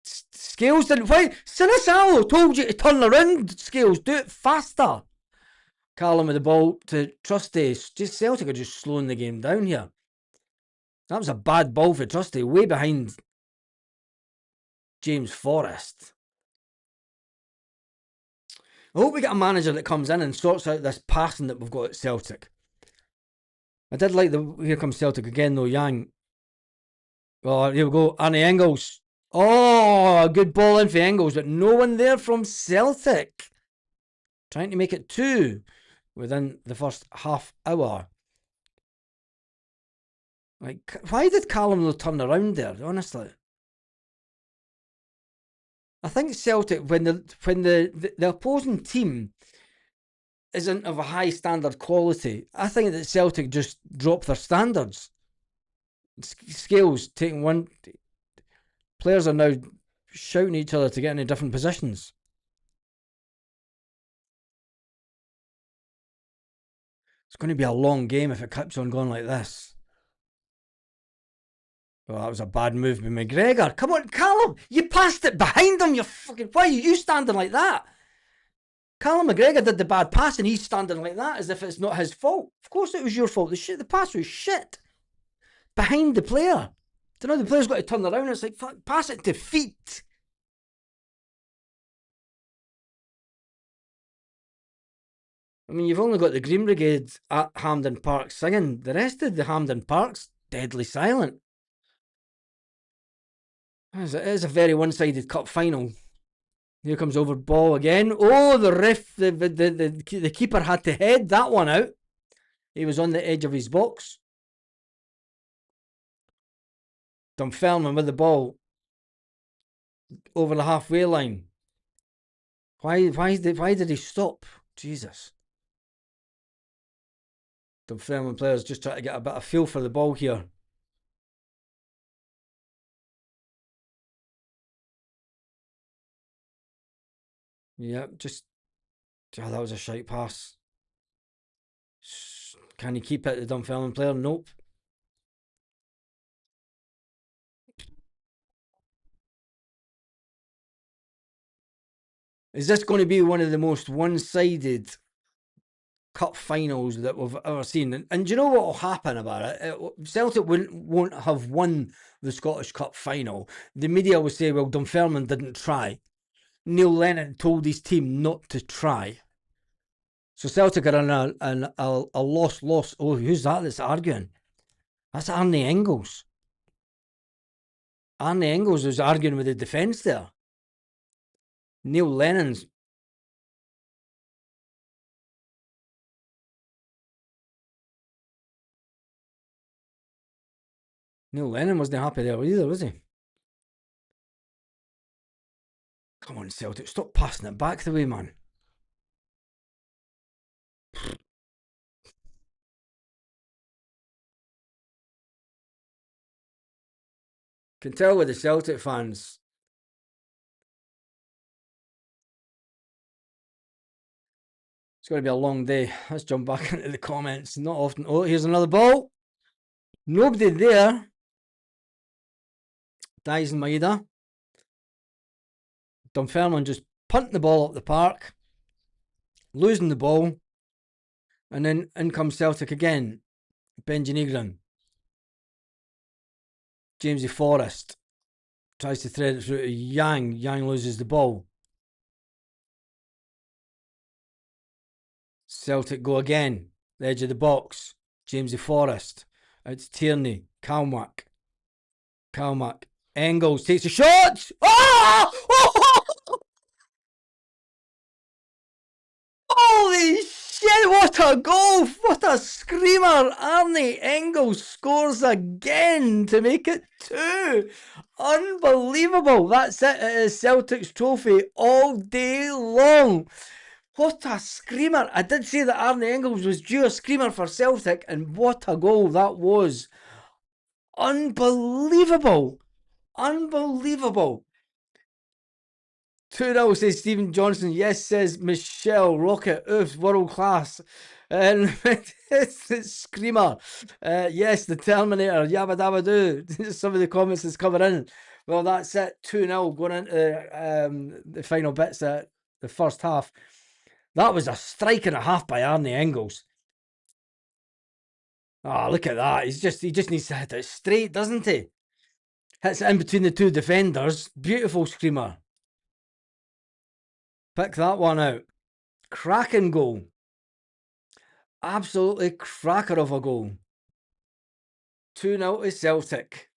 Speaker 1: Scales didn't... Why? Sinisalo told you to turn around, Scales. Do it faster. Callum with the ball to Trusty. Just Celtic are just slowing the game down here. That was a bad ball for Trusty. Way behind James Forrest. I hope we get a manager that comes in and sorts out this passing that we've got at Celtic. I did like the... Here comes Celtic again though, Yang. Oh, here we go. Arnie Engels. Oh, a good ball in for Engels, but no one there from Celtic. Trying to make it 2 within the first half hour. Like, why did Callum turn around there, honestly? I think Celtic, when the opposing team isn't of a high standard quality, I think that Celtic just drop their standards. Scales taking one... Players are now shouting at each other to get into different positions. It's going to be a long game if it keeps on going like this. Oh, that was a bad move by McGregor. Come on, Callum! You passed it behind him, you fucking... Why are you standing like that? Callum McGregor did the bad pass and he's standing like that as if it's not his fault. Of course it was your fault. The pass was shit. Behind the player. Do you know the player's got to turn around? It's like, fuck, pass it to feet. I mean, you've only got the Green Brigade at Hampden Park singing. The rest of the Hampden Park's deadly silent. It is a very one-sided cup final. Here comes over ball again. Oh, the ref, the keeper had to head that one out. He was on the edge of his box. Dunfermline with the ball. over the halfway line. Why did he stop? Jesus. Dunfermline players just trying to get a bit of feel for the ball here. Yeah, just... Oh, that was a shite pass. Can he keep it, the Dunfermline player? Nope. Is this going to be one of the most one-sided cup finals that we've ever seen? And do you know what will happen about it? Celtic won't have won the Scottish Cup final. The media will say, well, Dunfermline didn't try. Neil Lennon told his team not to try. So Celtic are in a loss. Oh, who's that that's arguing? That's Arnie Engels. Arnie Engels was arguing with the defence there. Neil Lennon's... Neil Lennon wasn't happy there either, was he? Come on, Celtic, stop passing it back the way, man. Can tell with the Celtic fans. It's going to be a long day. Let's jump back into the comments. Not often. Oh, here's another ball. Nobody there. Dyson Maeda. Dunfermline just punting the ball up the park. Losing the ball. And then in comes Celtic again. Benji Negron. Jamesy Forrest. Tries to thread it through to Yang. Yang loses the ball. Celtic go again. The edge of the box. Jamesy Forrest. Out to Tierney. Kalmack. Engels takes a shot. Oh! Holy shit, what a goal! What a screamer! Arnie Engels scores again to make it 2. Unbelievable. That's it. It is Celtic's trophy all day long. What a screamer. I did say that Arnie Engels was due a screamer for Celtic, and what a goal that was. Unbelievable. 2-0 says Stephen Johnson. Yes, says Michelle Rocket. Oof, world class. And it's Screamer. Yes, the Terminator. Yabba dabba doo. Some of the comments that's coming in. Well, that's it. 2-0 going into the final bits of the first half. That was a strike and a half by Arnie Engels. Oh, look at that. He just needs to hit it straight, doesn't he? Hits it in between the two defenders. Beautiful Screamer. Pick that one out. Cracking goal. Absolutely cracker of a goal. 2-0 to Celtic.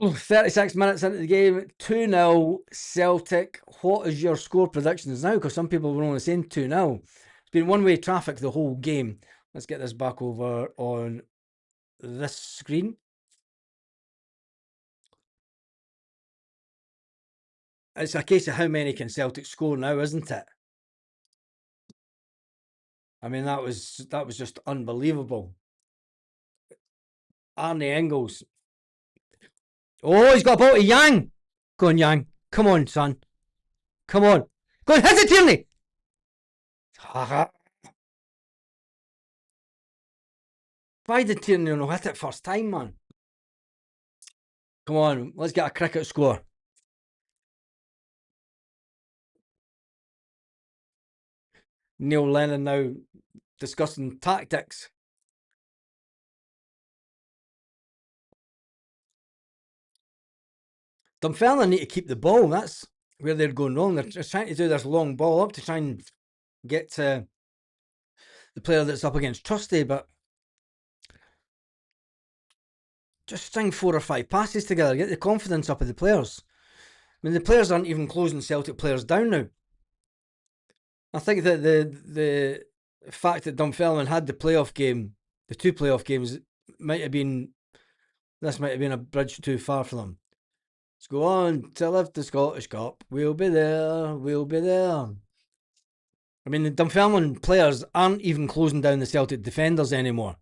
Speaker 1: 36 minutes into the game. 2-0 Celtic. What is your score predictions now? Because some people were only saying 2-0. It's been one-way traffic the whole game. Let's get this back over on this screen. It's a case of how many can Celtic score now, isn't it? I mean, that was just unbelievable. Arnie Engels. Oh, he's got a ball to Yang. Go on, Yang. Come on, son. Come on. Go on, hit it, Tierney. Why did Tierney not hit it first time, man? Come on, let's get a cricket score. Neil Lennon now discussing tactics. Dunfermline need to keep the ball. That's where they're going wrong. They're just trying to do this long ball up to try and get to the player that's up against Trusty, but just string 4 or 5 passes together, get the confidence up of the players. I mean, the players aren't even closing Celtic players down now. I think that the fact that Dunfermline had the playoff game, the 2 playoff games, might have been a bridge too far for them. go on to lift the Scottish Cup. We'll be there. We'll be there. I mean, the Dunfermline players aren't even closing down the Celtic defenders anymore.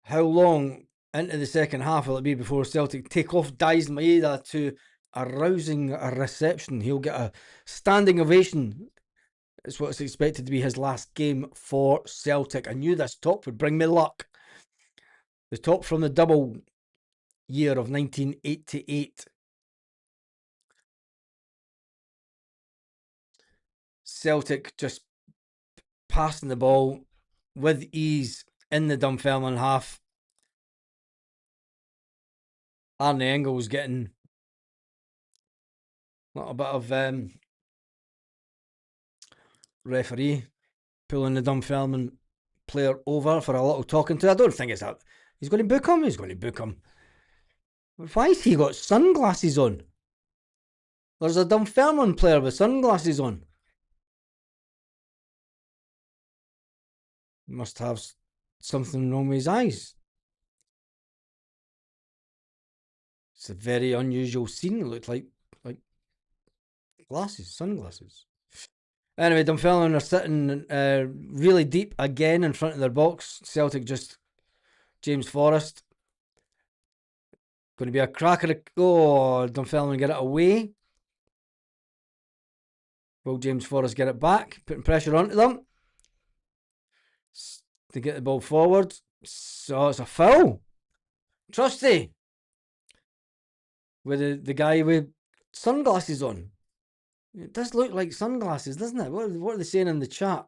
Speaker 1: How long into the second half will it be before Celtic take off Daizen Maeda to a rousing reception? He'll get a standing ovation. It's what's expected to be his last game for Celtic. I knew this top would bring me luck. The top from the double year of 1988. Celtic just passing the ball with ease in the Dunfermline half. Arne Engels getting a little bit of referee pulling the Dunfermline player over for a little talking to. I don't think it's that. He's going to book him. He's going to book him. Why has he got sunglasses on? There's a Dunfermline player with sunglasses on. Must have something wrong with his eyes. It's a very unusual scene. It looked like glasses, sunglasses. Anyway, Dunfermline are sitting really deep again in front of their box. Celtic just James Forrest. Going to be a cracker. Oh, Dunfermline get it away. Will James Forrest get it back? Putting pressure onto them to get the ball forward. So it's a foul. Trusty. With the guy with sunglasses on. It does look like sunglasses, doesn't it? What are they saying in the chat?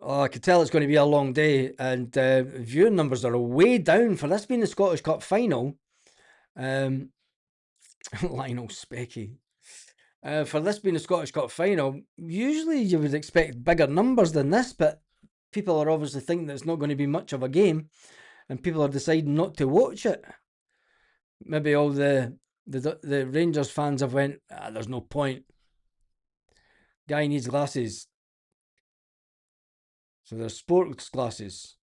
Speaker 1: Oh, I could tell it's going to be a long day, and viewing numbers are way down for this being the Scottish Cup final. Lionel Specky. For this being the Scottish Cup final, usually you would expect bigger numbers than this, but people are obviously thinking that it's not going to be much of a game, and people are deciding not to watch it. Maybe all the Rangers fans have went, there's no point. Guy needs glasses. So they're sports glasses.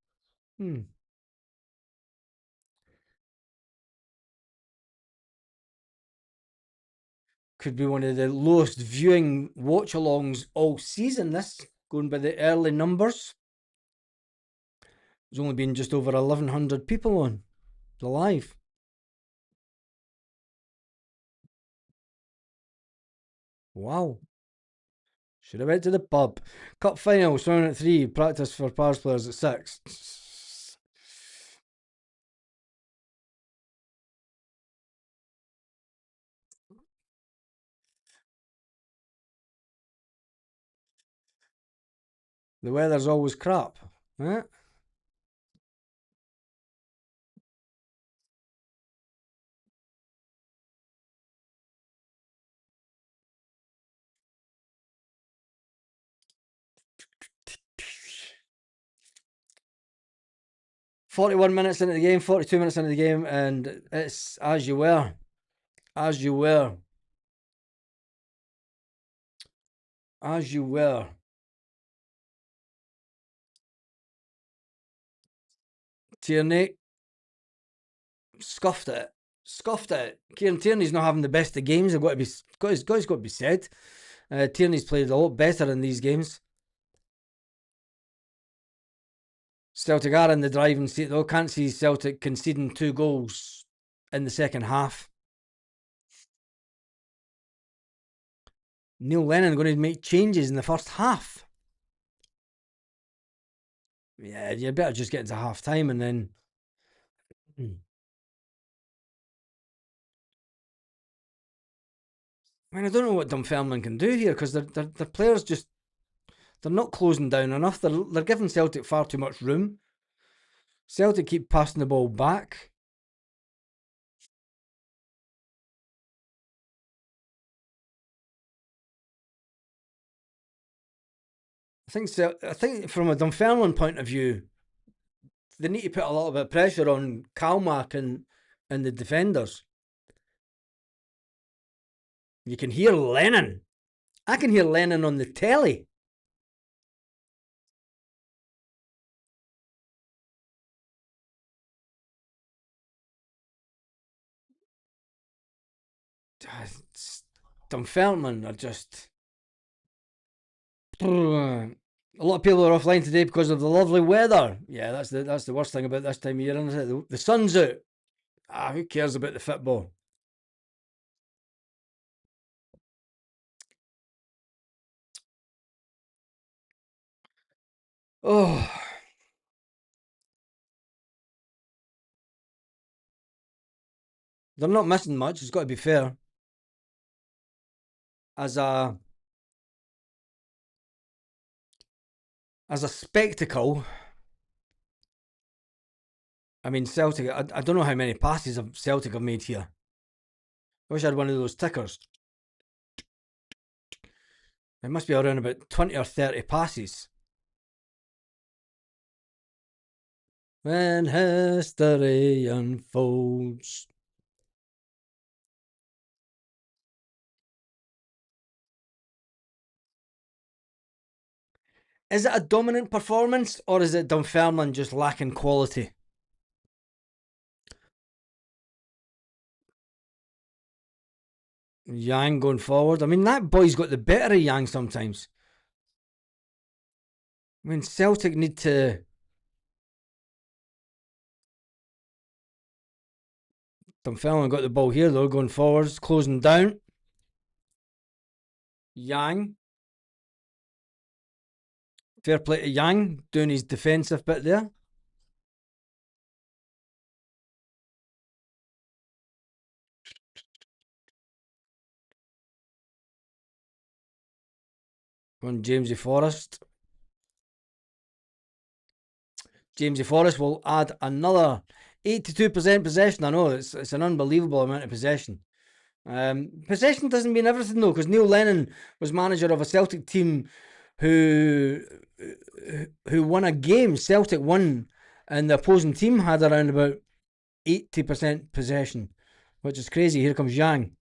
Speaker 1: Could be one of the lowest viewing watch-alongs all season, this, going by the early numbers. There's only been just over 1,100 people on the live. Wow. Should have went to the pub. Cup final, starting at 3. Practice for Pars players at 6. The weather's always crap. Huh? "41 minutes into the game, 42 minutes into the game, and it's as you were. As you were. As you were. Tierney scuffed it. Kieran Tierney's not having the best of games. It's got to be said. Tierney's played a lot better in these games. Celtic are in the driving seat though. Can't see Celtic conceding 2 goals in the second half. Neil Lennon going to make changes in the first half. Yeah, you better just get into half time and then. I mean, I don't know what Dunfermline can do here because their players just, they're not closing down enough. They're giving Celtic far too much room. Celtic keep passing the ball back. I think from a Dunfermline point of view, they need to put a little bit of pressure on Kalmak and the defenders. You can hear Lennon. I can hear Lennon on the telly. Dunfermline are just. A lot of people are offline today because of the lovely weather. Yeah, that's the worst thing about this time of year, isn't it? The sun's out. Who cares about the football? Oh. They're not missing much, it's got to be fair. As a spectacle, I mean, Celtic, I don't know how many passes Celtic have made here. I wish I had one of those tickers. It must be around about 20 or 30 passes. When history unfolds. Is it a dominant performance, or is it Dunfermline just lacking quality? Yang going forward. I mean, that boy's got the better of Yang sometimes. I mean, Celtic need to. Dunfermline got the ball here, though, going forwards, closing down. Yang. Fair play to Yang, doing his defensive bit there. On Jamesy Forrest. Jamesy Forrest will add another 82% possession. I know, it's an unbelievable amount of possession. Possession doesn't mean everything, though, because Neil Lennon was manager of a Celtic team who won a game. Celtic won, and the opposing team had around about 80% possession, which is crazy. Here comes Yang.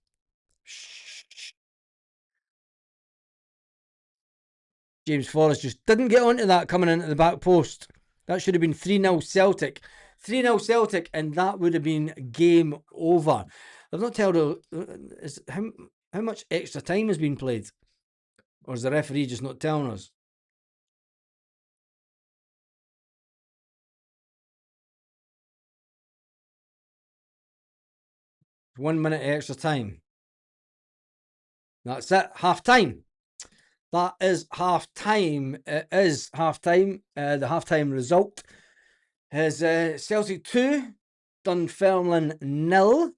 Speaker 1: James Forrest just didn't get onto that coming into the back post. That should have been 3-0 Celtic. 3-0 Celtic, and that would have been game over. I've not told how much extra time has been played. Or is the referee just not telling us? One minute extra time. That's it. Half time. That is half time. It is half time. The half time result is Celtic 2, Dunfermline 0.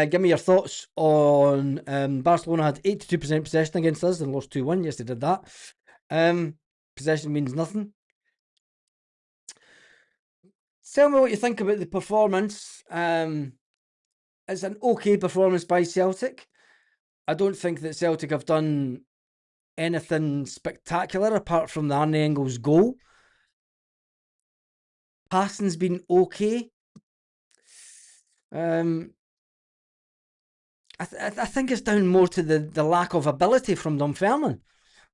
Speaker 1: Give me your thoughts on Barcelona had 82% possession against us and lost 2-1. Yes, they did that. Possession means nothing. Tell me what you think about the performance. It's an okay performance by Celtic. I don't think that Celtic have done anything spectacular apart from the Arne Engels goal. Passing's been okay. I think it's down more to the lack of ability from Dunfermline,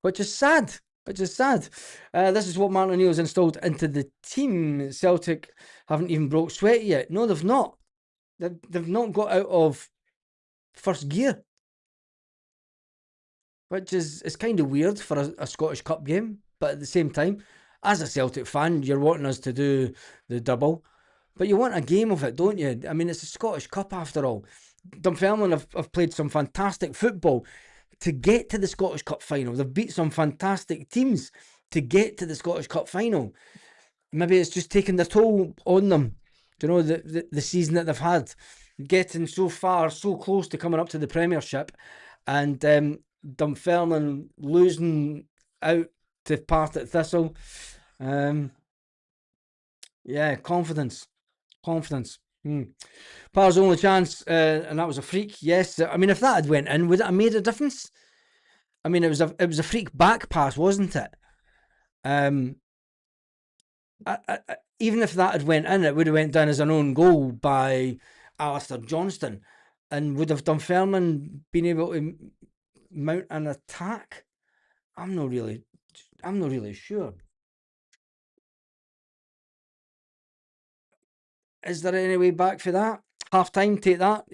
Speaker 1: which is sad. This is what Martin O'Neill's installed into the team. Celtic haven't even broke sweat yet. No, they've not. They've not got out of first gear, which is kind of weird for a Scottish Cup game. But at the same time, as a Celtic fan, you're wanting us to do the double. But you want a game of it, don't you? I mean, it's a Scottish Cup after all. Dunfermline have played some fantastic football to get to the Scottish Cup final. They've beat some fantastic teams to get to the Scottish Cup final. Maybe it's just taken their toll on them. Do you know, the season that they've had, getting so far, so close to coming up to the Premiership, and Dunfermline losing out to Partick Thistle. Yeah, confidence. Parr's only chance, and that was a freak. Yes, I mean, if that had went in, would it have made a difference? I mean, it was a freak back pass, wasn't it? Even if that had went in, it would have went down as an own goal by Alistair Johnston, and would have Dunfermline been able to mount an attack? I'm not really sure. Is there any way back for that? half time, take that.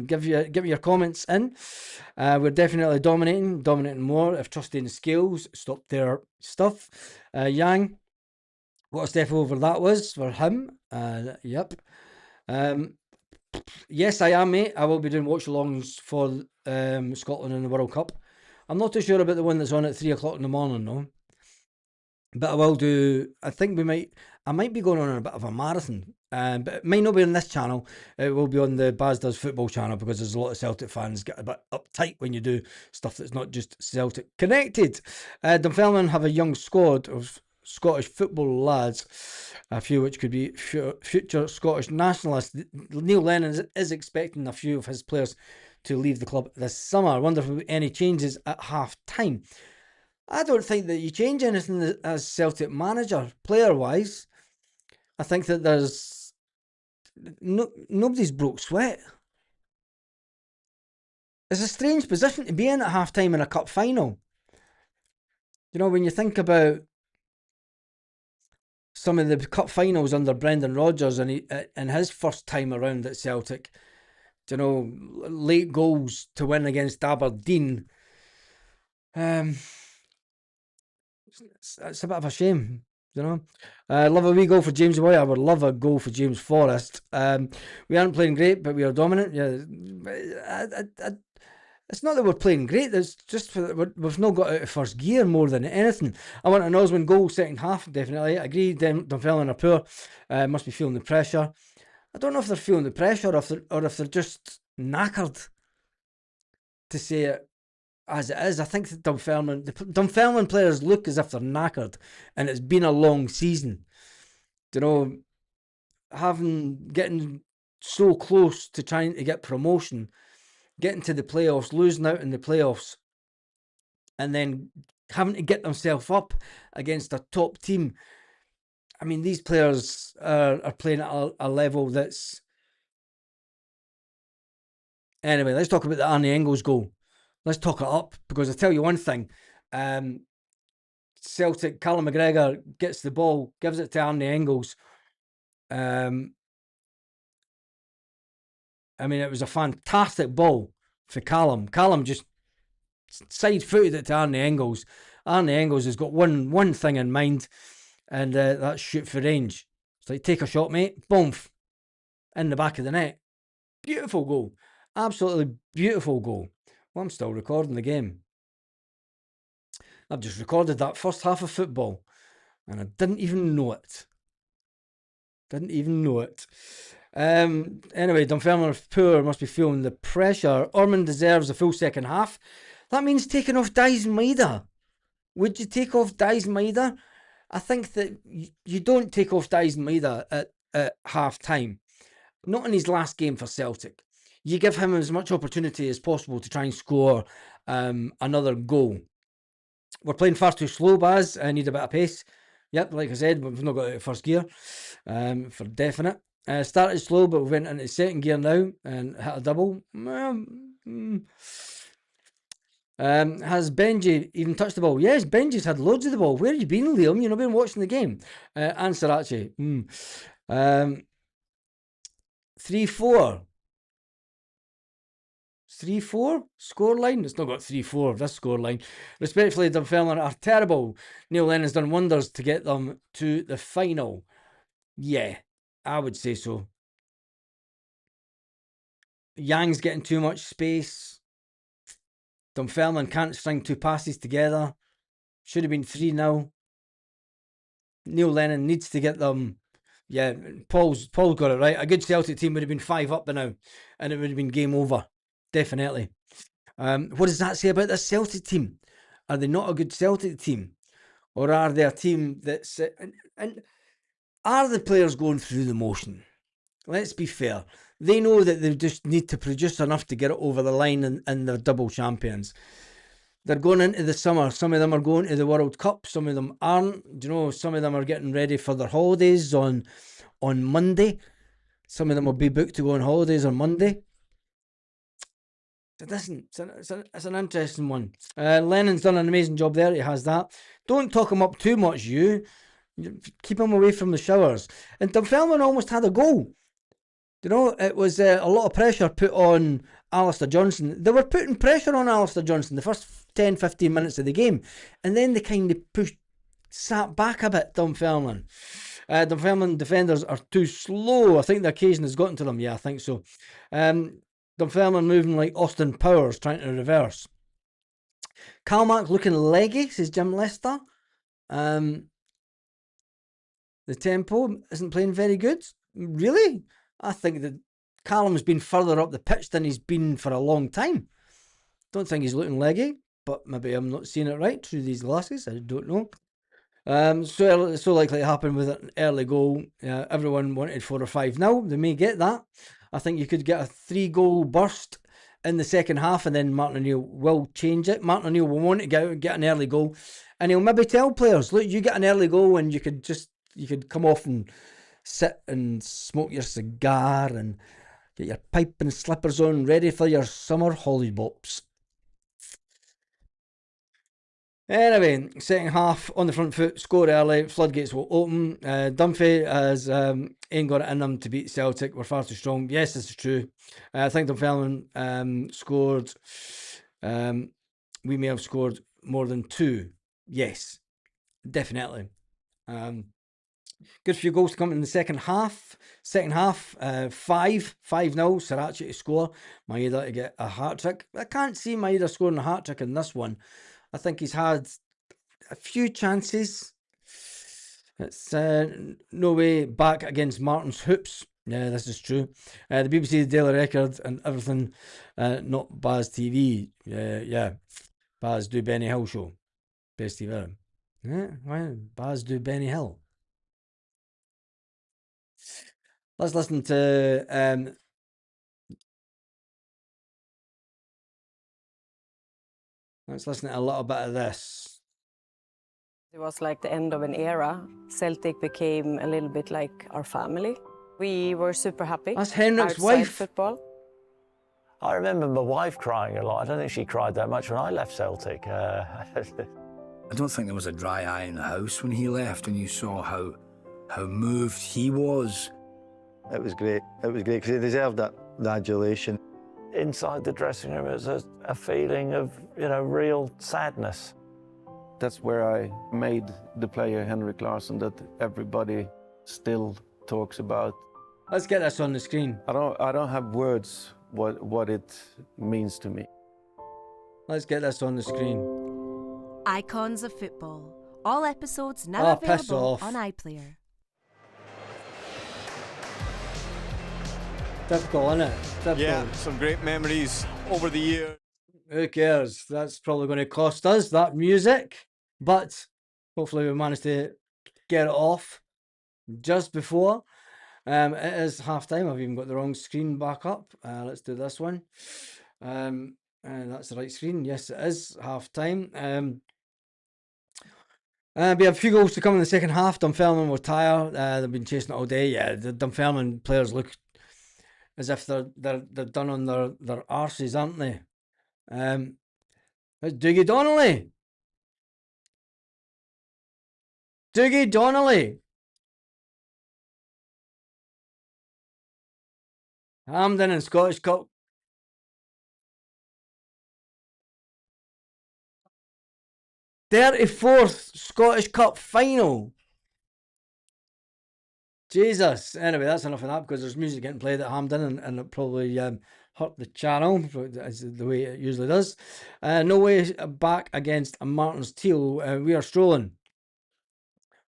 Speaker 1: Give me your comments in. We're definitely dominating more. If trusting the scales, stop their stuff. Yang, what a step over that was for him. Yep. Yes, I am, mate. I will be doing watch-alongs for Scotland in the World Cup. I'm not too sure about the one that's on at 3 o'clock in the morning, though. But I will do. I think I might be going on a bit of a marathon. But it might not be on this channel. It will be on the Baz Does Football channel, because there's a lot of Celtic fans get a bit uptight when you do stuff that's not just Celtic connected. Dunfermline have a young squad of Scottish football lads, a few which could be future Scottish nationalists. Neil Lennon is expecting a few of his players to leave the club this summer. I wonder if there will be any changes at half time. I don't think that you change anything as Celtic manager, player-wise. I think that there's nobody's broke sweat. It's a strange position to be in at half-time in a cup final. You know, when you think about some of the cup finals under Brendan Rodgers and his first time around at Celtic, you know, late goals to win against Aberdeen. It's a bit of a shame, you know. Love a wee goal for James Boy. I would love a goal for James Forrest. We aren't playing great, but we are dominant. Yeah, it's not that we're playing great. It's just we've not got out of first gear more than anything. I want an Osmond goal second half, definitely. I agree. Dunfermline are poor. Must be feeling the pressure. I don't know if they're feeling the pressure or if they're just knackered, to say it as it is. I think that Dunfermline players look as if they're knackered, and it's been a long season. You know, getting so close to trying to get promotion, getting to the playoffs, losing out in the playoffs, and then having to get themselves up against a top team. I mean, these players are playing at a level that's... Anyway, let's talk about the Arnie Engels goal. Let's talk it up, because I tell you one thing. Celtic, Callum McGregor gets the ball, gives it to Arnie Engels. I mean, it was a fantastic ball for Callum. Callum just side-footed it to Arnie Engels. Arnie Engels has got one thing in mind, and that's shoot for range. It's like, take a shot, mate. Boom. In the back of the net. Beautiful goal. Absolutely beautiful goal. Well, I'm still recording the game. I've just recorded that first half of football, and I didn't even know it. Anyway, Dunfermline are poor, must be feeling the pressure. Ormond deserves a full second half. That means taking off Dies Maida. Would you take off Dies Maida? I think that you don't take off Dies Maida at half time. Not in his last game for Celtic. You give him as much opportunity as possible to try and score another goal. We're playing far too slow, Baz. I need a bit of pace. Yep, like I said, we've not got out of first gear for definite. Started slow, but we went into second gear now and hit a double. Has Benji even touched the ball? Yes, Benji's had loads of the ball. Where have you been, Liam? You've not been watching the game. Answer, actually. 3-4. 3-4 scoreline. It's not got 3-4. This scoreline. Respectfully, Dunfermline are terrible. Neil Lennon's done wonders to get them to the final. Yeah, I would say so. Yang's getting too much space. Dunfermline can't string two passes together. Should have been 3-0. Neil Lennon needs to get them. Yeah, Paul's got it right. A good Celtic team would have been 5 up by now, and it would have been game over. Definitely. What does that say about this Celtic team? Are they not a good Celtic team? Or are they a team that's... And are the players going through the motion? Let's be fair. They know that they just need to produce enough to get it over the line, and they're double champions. They're going into the summer. Some of them are going to the World Cup. Some of them aren't. You know, some of them are getting ready for their holidays on Monday. Some of them will be booked to go on holidays on Monday. It's an interesting one. Lennon's done an amazing job there. He has that. Don't talk him up too much, you. Keep him away from the showers. And Dunfermline almost had a goal. You know, it was a lot of pressure put on Alistair Johnson. They were putting pressure on Alistair Johnson the first 10, 15 minutes of the game. And then they kind of sat back a bit, Dunfermline. Dunfermline defenders are too slow. I think the occasion has gotten to them. Yeah, I think so. Dunfermline moving like Austin Powers, trying to reverse. Calmac looking leggy, says Jim Lester. The tempo isn't playing very good. Really? I think that Callum's been further up the pitch than he's been for a long time. Don't think he's looking leggy, but maybe I'm not seeing it right through these glasses. I don't know. So likely to happen with an early goal. Everyone wanted 4 or 5-0. They may get that. I think you could get a 3-goal burst in the second half, and then Martin O'Neill will change it. Martin O'Neill will want to get an early goal, and he'll maybe tell players, look, you get an early goal and you could come off and sit and smoke your cigar and get your pipe and slippers on, ready for your summer hollybops. Anyway, second half on the front foot, score early, floodgates will open. Dunphy has ain't got it in them to beat Celtic. We're far too strong. Yes, this is true. I think Dunfermline scored. We may have scored more than 2. Yes, definitely. Good few goals to come in the second half. Second half, 5-0. Sriracha to score. Maeda to get a hat-trick. I can't see Maeda scoring a hat-trick in this one. I think he's had a few chances. It's no way back against Martin's hoops. Yeah, this is true. The BBC, the Daily Record and everything. Not Baz TV. Yeah. Baz do Benny Hill show. Best TV ever. Yeah, well, Baz do Benny Hill. Let's listen to let's listen to a little bit of this.
Speaker 5: It was like the end of an era. Celtic became a little bit like our family. We were super happy.
Speaker 1: That's Henrik's
Speaker 5: outside
Speaker 1: wife.
Speaker 5: Football.
Speaker 6: I remember my wife crying a lot. I don't think she cried that much when I left Celtic.
Speaker 7: I don't think there was a dry eye in the house when he left, and you saw how moved he was.
Speaker 6: It was great. It was great because he deserved that adulation. Inside the dressing room, it was a feeling of, real sadness.
Speaker 8: That's where I made the player Henrik Larsson that everybody still talks about.
Speaker 1: Let's get this on the screen.
Speaker 8: I don't have words what it means to me.
Speaker 1: Let's get this on the screen.
Speaker 9: Icons of Football. All episodes now
Speaker 1: piss
Speaker 9: available
Speaker 1: off.
Speaker 9: on iPlayer.
Speaker 1: Typical, innit? Typical.
Speaker 4: Yeah, some great memories over the years.
Speaker 1: Who cares? That's probably going to cost us, that music. But hopefully we managed to get it off just before. It is half time. I've even got the wrong screen back up. Let's do this one. And that's the right screen. Yes, it is half time. We have a few goals to come in the second half. Dunfermline were tired. They've been chasing it all day. Yeah, the Dunfermline players look as if they're done on their arses, aren't they? It's Dougie Donnelly. Dougie Donnelly. Hampden and Scottish Cup. "34th Scottish Cup final." Jesus. Anyway, that's enough of that because there's music getting played at Hampden and it probably hurt the channel as the way it usually does. No way back against Martin's Teal. We are strolling.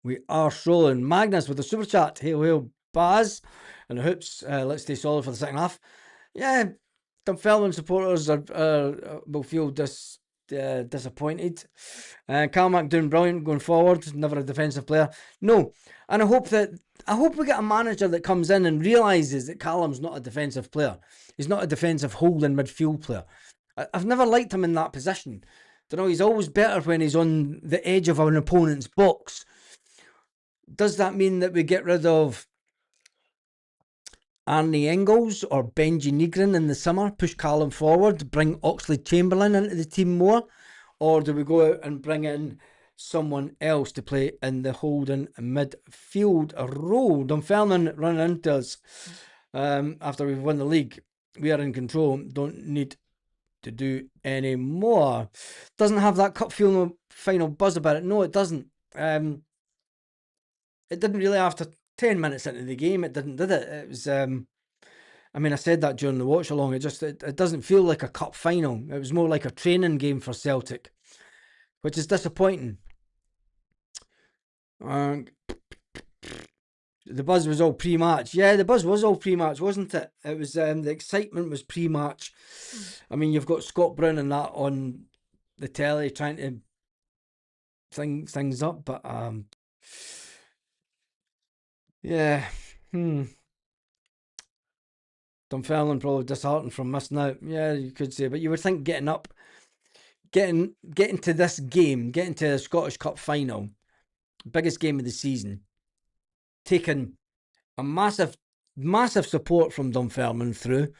Speaker 1: Magnus with the super chat. Hail, hail, Baz. And the hoops. Let's stay solid for the second half. Yeah, Dunfermline supporters will feel disappointed. Calmac doing brilliant going forward. Never a defensive player. No, and I hope we get a manager that comes in and realises that Callum's not a defensive player. He's not a defensive holding midfield player. I've never liked him in that position. He's always better when he's on the edge of an opponent's box. Does that mean that we get rid of Arnie Engels or Benji Negrin in the summer, push Callum forward, bring Oxlade-Chamberlain into the team more? Or do we go out and bring in someone else to play in the holding midfield role? Dunfermline running into us. after we've won the league. We are in control. Don't need to do any more. Doesn't have that cup final buzz about it. No, it doesn't. It didn't really after 10 minutes into the game. It didn't, did it? It was. I mean, I said that during the watch along. It doesn't feel like a cup final. It was more like a training game for Celtic, which is disappointing. The buzz was all pre-match. Yeah, the buzz was all pre-match, wasn't it? It was the excitement was pre-match. I mean, you've got Scott Brown and that on the telly trying to things up, but yeah. Dunfermline probably disheartened from missing out. Yeah, you could say, but you would think getting to this game, getting to the Scottish Cup final, biggest game of the season, taking a massive support from Dunfermline through.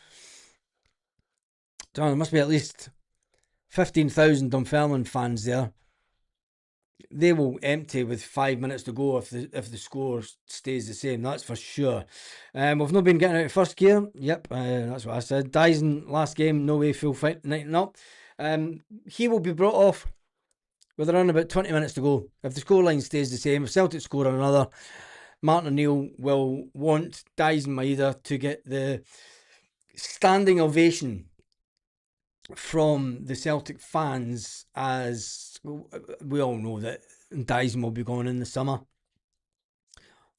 Speaker 1: There must be at least 15,000 Dunfermline fans there. They will empty with 5 minutes to go if the score stays the same. That's for sure. We've not been getting out of first gear. Yep, that's what I said. Dyson last game, no way, full fight, nighting up. He will be brought off with around about 20 minutes to go. If the scoreline stays the same, if Celtic score another, Martin O'Neill will want Dyson Maeda to get the standing ovation from the Celtic fans, as we all know that Dyson will be gone in the summer,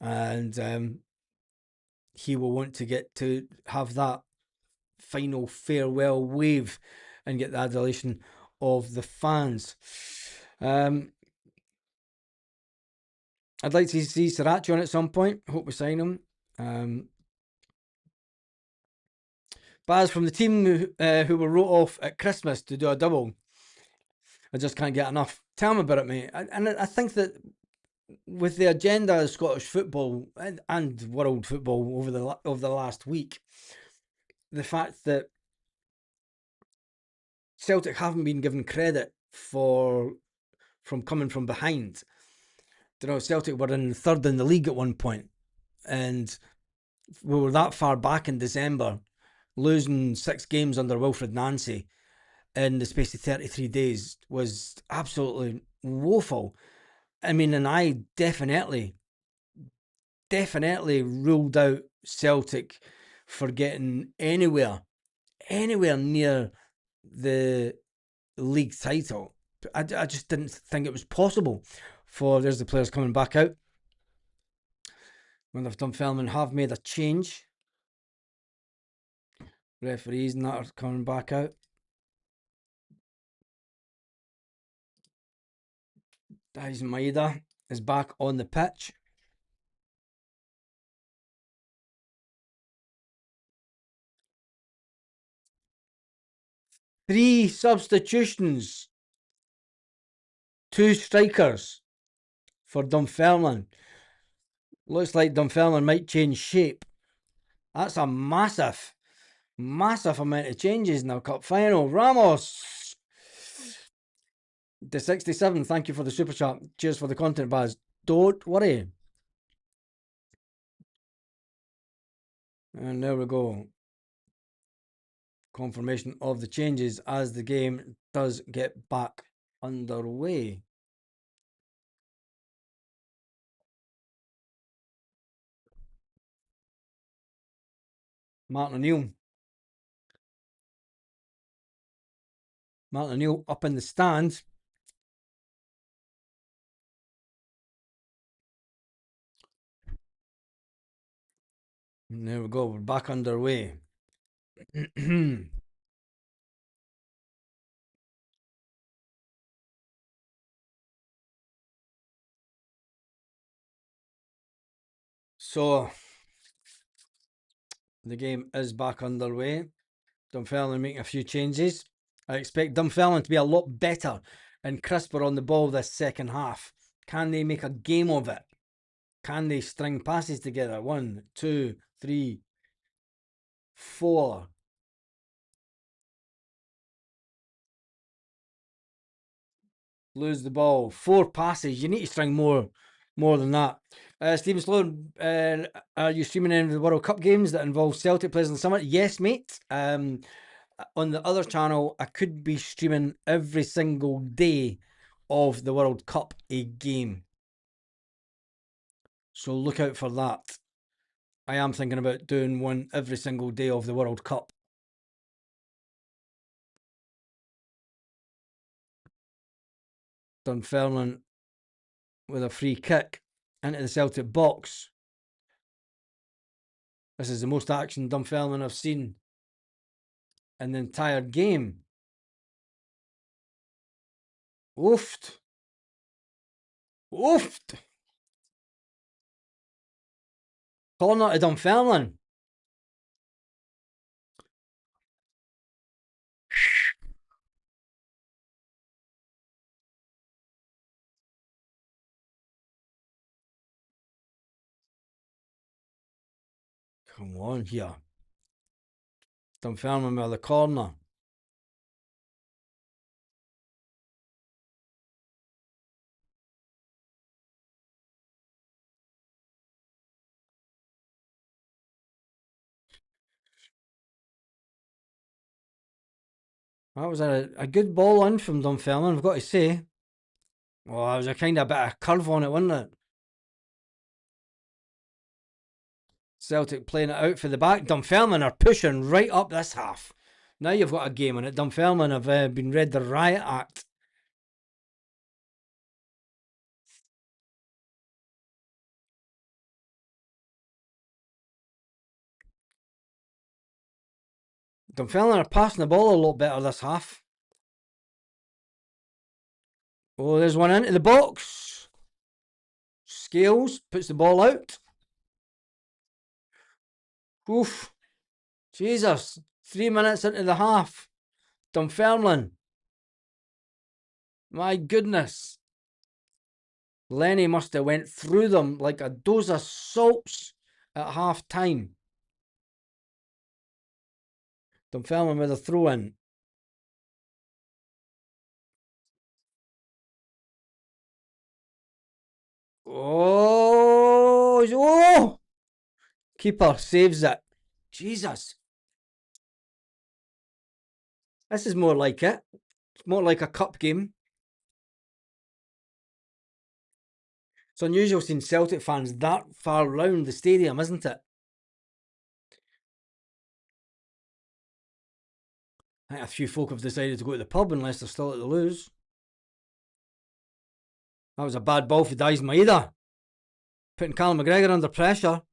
Speaker 1: and he will want to get to have that final farewell wave and get the adulation of the fans. I'd like to see Sriracha on at some point. Hope we sign him. Baz, from the team who were wrote off at Christmas to do a double, I just can't get enough. Tell me about it, mate. And I think that with the agenda of Scottish football and world football over the last week, the fact that Celtic haven't been given credit from coming from behind. You know, Celtic were in third in the league at one point, and we were that far back in December, losing 6 games under Wilfred Nancy in the space of 33 days was absolutely woeful. I mean, and I definitely ruled out Celtic for getting anywhere near the league title. I just didn't think it was possible. There's the players coming back out. When they've done filming, have made a change. Referees and that are coming back out. Dyson Maeda is back on the pitch. Three substitutions. 2 strikers for Dunfermline. Looks like Dunfermline might change shape. That's a massive amount of changes in the cup final. Ramos, the 67. Thank you for the super chat. Cheers for the content, Baz. Don't worry. And there we go. Confirmation of the changes as the game does get back underway. Martin O'Neill up in the stand. And there we go. We're back underway. So the game is back underway. Dunfermline making a few changes. I expect Dunfermline to be a lot better and crisper on the ball this second half. Can they make a game of it? Can they string passes together? 1, 2, 3, 4. Lose the ball. 4 passes. You need to string more than that. Stephen Sloan, are you streaming any of the World Cup games that involve Celtic players in the summer? Yes, mate. On the other channel, I could be streaming every single day of the World Cup a game. So look out for that. I am thinking about doing one every single day of the World Cup. Dunfermline with a free kick into the Celtic box. This is the most action Dunfermline I've seen in the entire game. Oofed. Oofed. Corner to Dunfermline. Come on here. Dunfermline with the corner. That was a good ball in from Dunfermline, I've got to say. Well, there was a kind of bit of curve on it, wasn't it? Celtic playing it out for the back. Dunfermline are pushing right up this half. Now you've got a game on it. Dunfermline have been read the riot act. Dunfermline are passing the ball a lot better this half. Oh, there's one into the box. Scales puts the ball out. Oof. Jesus. 3 minutes into the half. Dunfermline. My goodness. Lenny must have went through them like a dose of salts at half time. Dunfermline with a throw in. Oh! Keeper saves it. Jesus. This is more like it. It's more like a cup game. It's unusual seeing Celtic fans that far round the stadium, isn't it? I think a few folk have decided to go to the pub unless they're still at the lose. That was a bad ball for Dies Maeda. Putting Callum McGregor under pressure.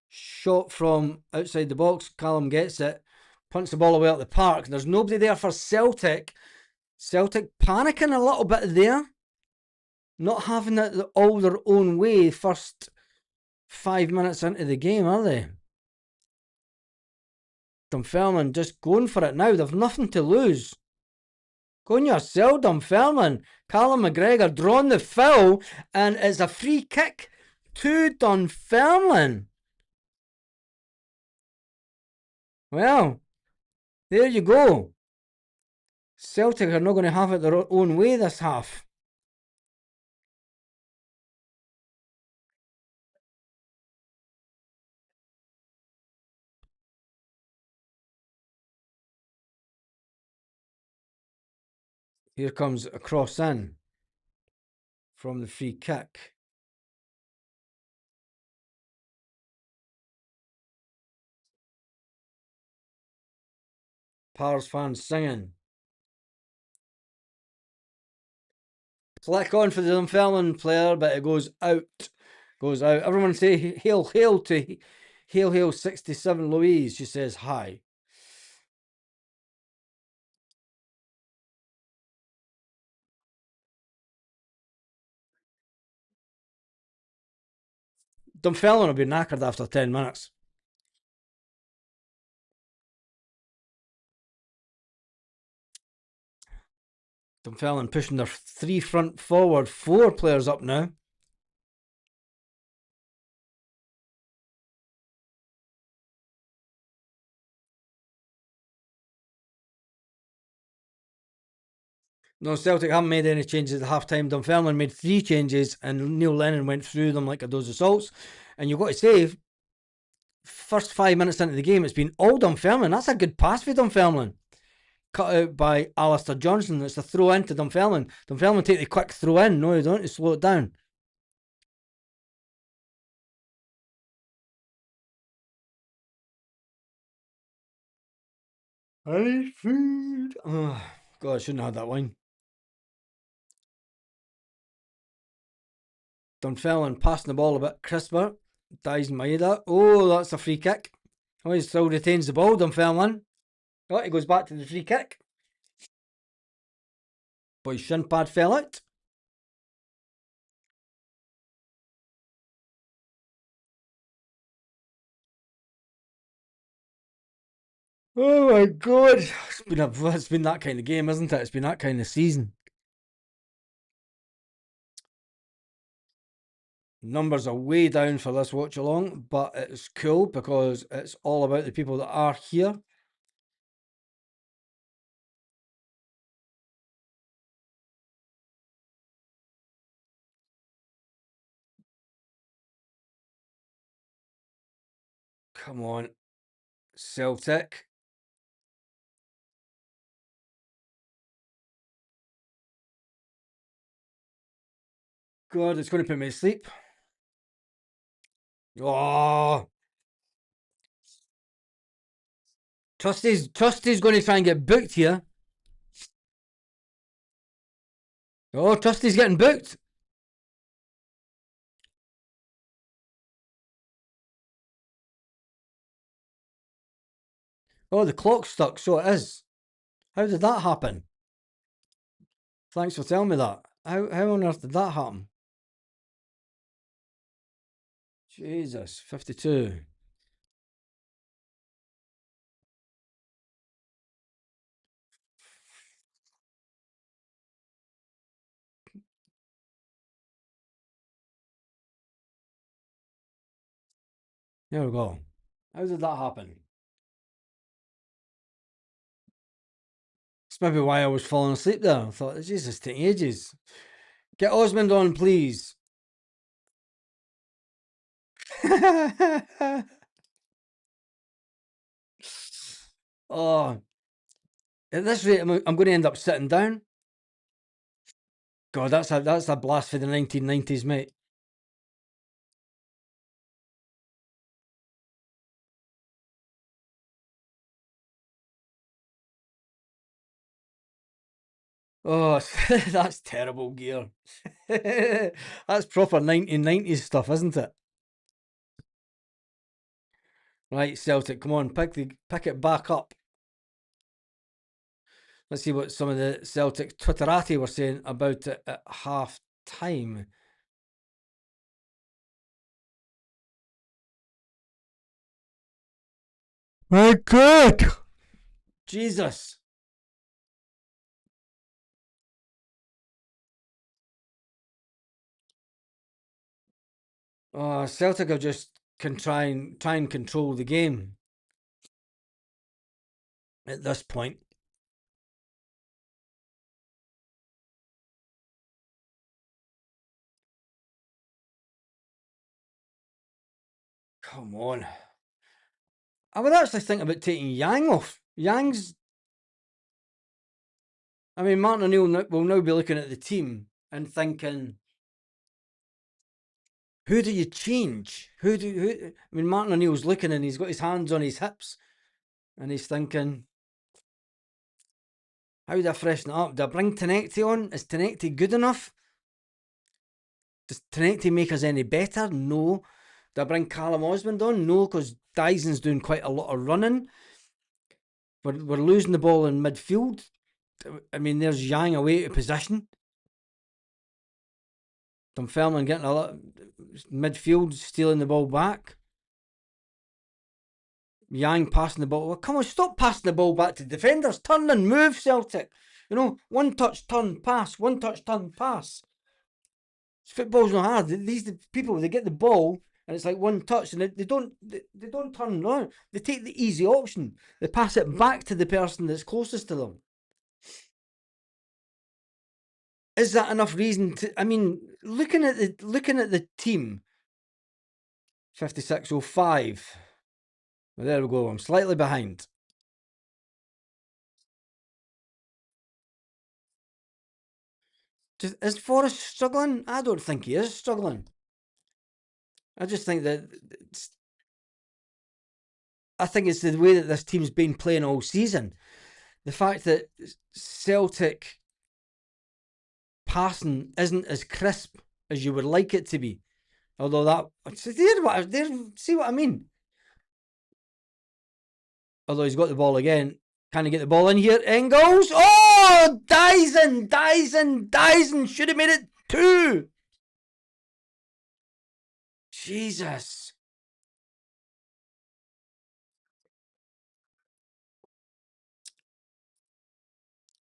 Speaker 1: Shot from outside the box. Callum gets it. Punts the ball away up the park. There's nobody there for Celtic. Celtic panicking a little bit there. Not having it all their own way first 5 minutes into the game, are they? Dunfermline just going for it now. They've nothing to lose. Go on yourself, Dunfermline. Callum McGregor drawing the foul, and it's a free kick to Dunfermline. Well, there you go. Celtic are not going to have it their own way this half. Here comes a cross in from the free kick. Pars fans singing. Click on for the Dunfermline player, but it goes out. Goes out. Everyone say hail, hail to hail, hail 67 Louise. She says hi. Dunfermline will be knackered after 10 minutes. Dunfermline pushing their 3 front forward, 4 players up now. No, Celtic haven't made any changes at half time. Dunfermline made 3 changes and Neil Lennon went through them like a dose of salts. And you've got to say, first 5 minutes into the game, it's been all Dunfermline. That's a good pass for Dunfermline. Cut out by Alistair Johnson. It's a throw in to Dunfermline. Dunfermline take the quick throw in. No, they don't. They slow it down. I need food. Oh, God, I shouldn't have had that wine. Dunfermline passing the ball a bit crisper. Dies Maeda. Oh, that's a free kick. Oh, he still retains the ball, Dunfermline. Oh, he goes back to the free kick. But his shin pad fell out. Oh my God. It's been that kind of game, isn't it? It's been that kind of season. Numbers are way down for this watch along, but it's cool because it's all about the people that are here. Come on, Celtic. God, it's going to put me to sleep. Oh, Trusty's going to try and get booked here. Oh, Trusty's getting booked. Oh, the clock's stuck, so it is. How did that happen? Thanks for telling me that. How on earth did that happen? Jesus, 52. There we go. How did that happen? It's maybe why I was falling asleep there. I thought, Jesus, taking ages. Get Osmond on, please. Oh, at this rate, I'm going to end up sitting down. God, that's a blast for the 1990s, mate. Oh, that's terrible gear. That's proper 1990s stuff, isn't it? Right, Celtic, come on, pick it back up. Let's see what some of the Celtic Twitterati were saying about it at half time. My God! Jesus! Oh, Celtic are just can try and control the game at this point. Come on. I would actually think about taking Yang off. Yang's. I mean, Martin O'Neill will now be looking at the team and thinking, who do you change? Who? I mean, Martin O'Neill's looking and he's got his hands on his hips and he's thinking, how do I freshen it up? Do I bring Tenecti on? Is Tenecti good enough? Does Tenecti make us any better? No. Do I bring Callum Osmond on? No, because Dyson's doing quite a lot of running. We're losing the ball in midfield. I mean, there's Yang away to position. Dunfermline getting a lot midfield, stealing the ball back. Yang passing the ball. Well, come on, stop passing the ball back to defenders. Turn and move, Celtic. You know, one touch, turn, pass. One touch, turn, pass. Football's not hard. These people, they get the ball and it's like one touch, and they don't turn around. They take the easy option. They pass it back to the person that's closest to them. Is that enough reason to? I mean, looking at the team, 56.05. Well, there we go. I'm slightly behind. Is Forrest struggling? I don't think he is struggling. I just think that I think it's the way that this team's been playing all season. The fact that Celtic passing isn't as crisp as you would like it to be. Although that see what I mean. Although he's got the ball again. Can he get the ball in here? Engels. Oh, Dyson should have made it 2. Jesus.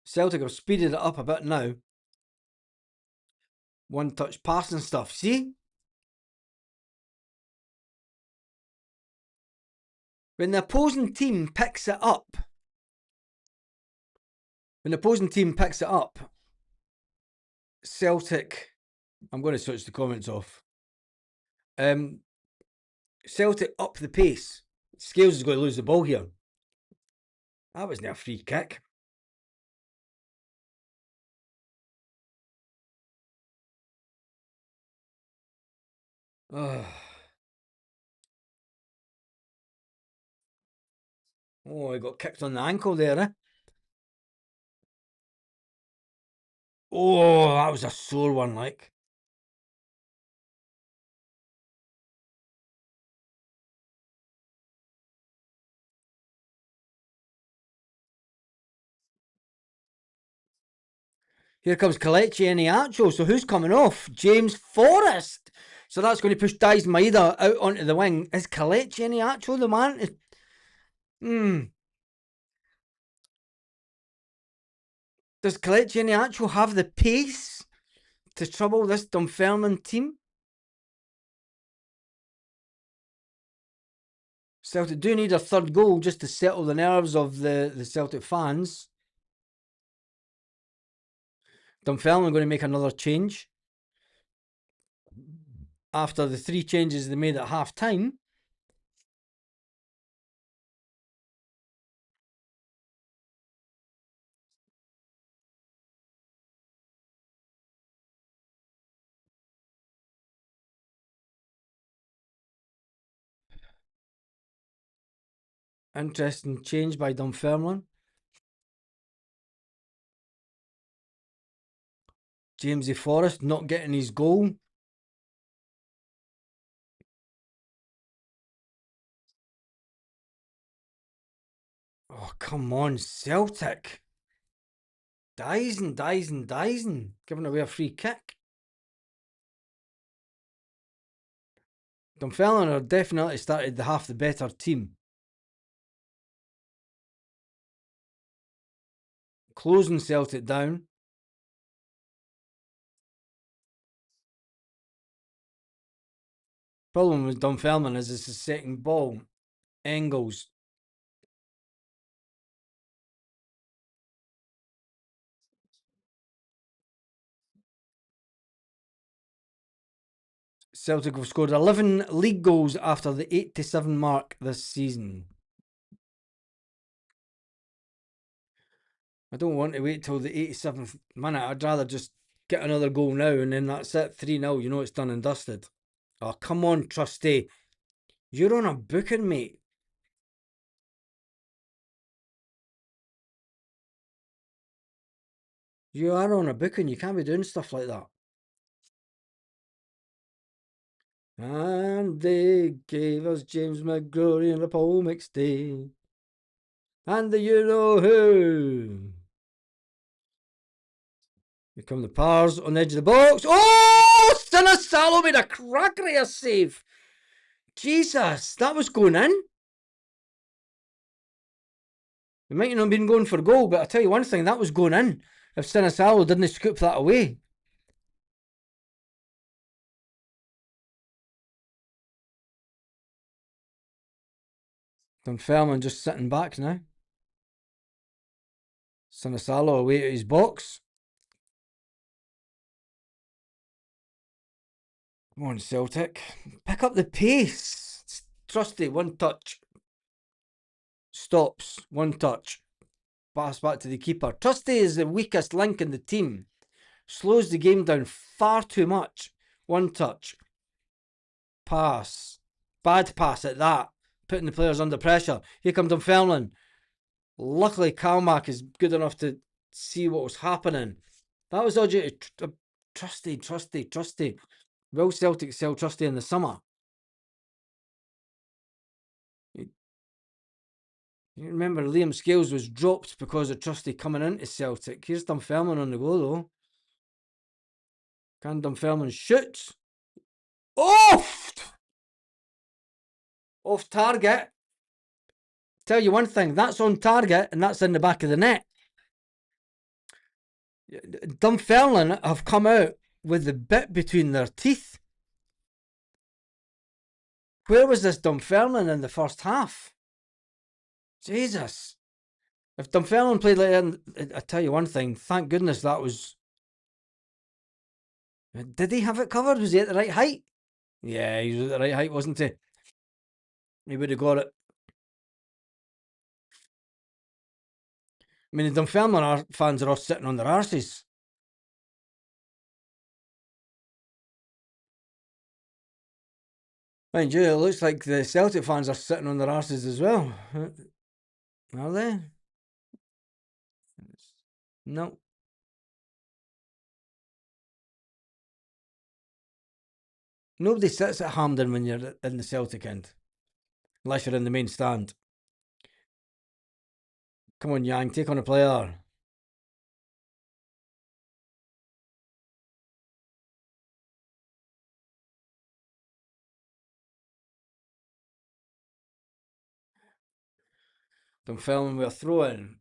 Speaker 1: Celtic have speeded it up a bit now. One touch passing stuff. See? When the opposing team picks it up, Celtic, I'm going to switch the comments off. Celtic up the pace. Scales is going to lose the ball here. That wasn't a free kick. Oh, I got kicked on the ankle there, eh? Oh, that was a sore one, like. Here comes Kelechi Iheanacho. So who's coming off? James Forrest. So that's going to push Daizen Maeda out onto the wing. Is Kelechi Iheanacho the man? Does Kelechi Iheanacho have the pace to trouble this Dunfermline team? Celtic do need a third goal just to settle the nerves of the Celtic fans. Dunfermline are going to make another change. After the 3 changes they made at half time. Interesting change by Dunfermline. Jamesy Forrest not getting his goal. Oh, come on, Celtic. Dyson. Giving away a free kick. Dunfermline are definitely started the half the better team. Closing Celtic down. Problem with Dunfermline is it's the second ball. Engels. Celtic have scored 11 league goals after the 87 mark this season. I don't want to wait till the 87th minute. I'd rather just get another goal now and then that's it. 3-0. You know it's done and dusted. Oh, come on, Trusty. You're on a booking, mate. You are on a booking. You can't be doing stuff like that. And they gave us James McGrory and the Paul McStay. And the you know who. Here come the Pars on the edge of the box. Oh! Sinisalo made a cracker of a save. Jesus, that was going in. It might not have been going for goal, but I'll tell you one thing, that was going in. If Sinisalo didn't scoop that away. Dunfermline just sitting back now. Sinisalo away at his box. Come on, Celtic. Pick up the pace. Trusty, one touch. Stops, one touch. Pass back to the keeper. Trusty is the weakest link in the team. Slows the game down far too much. One touch. Pass. Bad pass at that. Putting the players under pressure. Here comes Dunfermline. Luckily, Kalmak is good enough to see what was happening. That was all due to Trusty. Will Celtic sell Trusty in the summer? You remember Liam Scales was dropped because of Trusty coming into Celtic. Here's Dunfermline on the go though. Can Dunfermline shoot? Off target. Tell you one thing, that's on target and that's in the back of the net. Dunfermline have come out with the bit between their teeth. Where was this Dunfermline in the first half? Jesus. If Dunfermline played like that, I tell you one thing, thank goodness that was... Did he have it covered? Was he at the right height? Yeah, he was at the right height, wasn't he? He would have got it. I mean, the Dunfermline fans are all sitting on their arses. Mind you, it looks like the Celtic fans are sitting on their arses as well. Are they? No. Nobody sits at Hampden when you're in the Celtic end. Unless you're in the main stand. Come on, Yang, take on a player. Dunfermline with a throw in.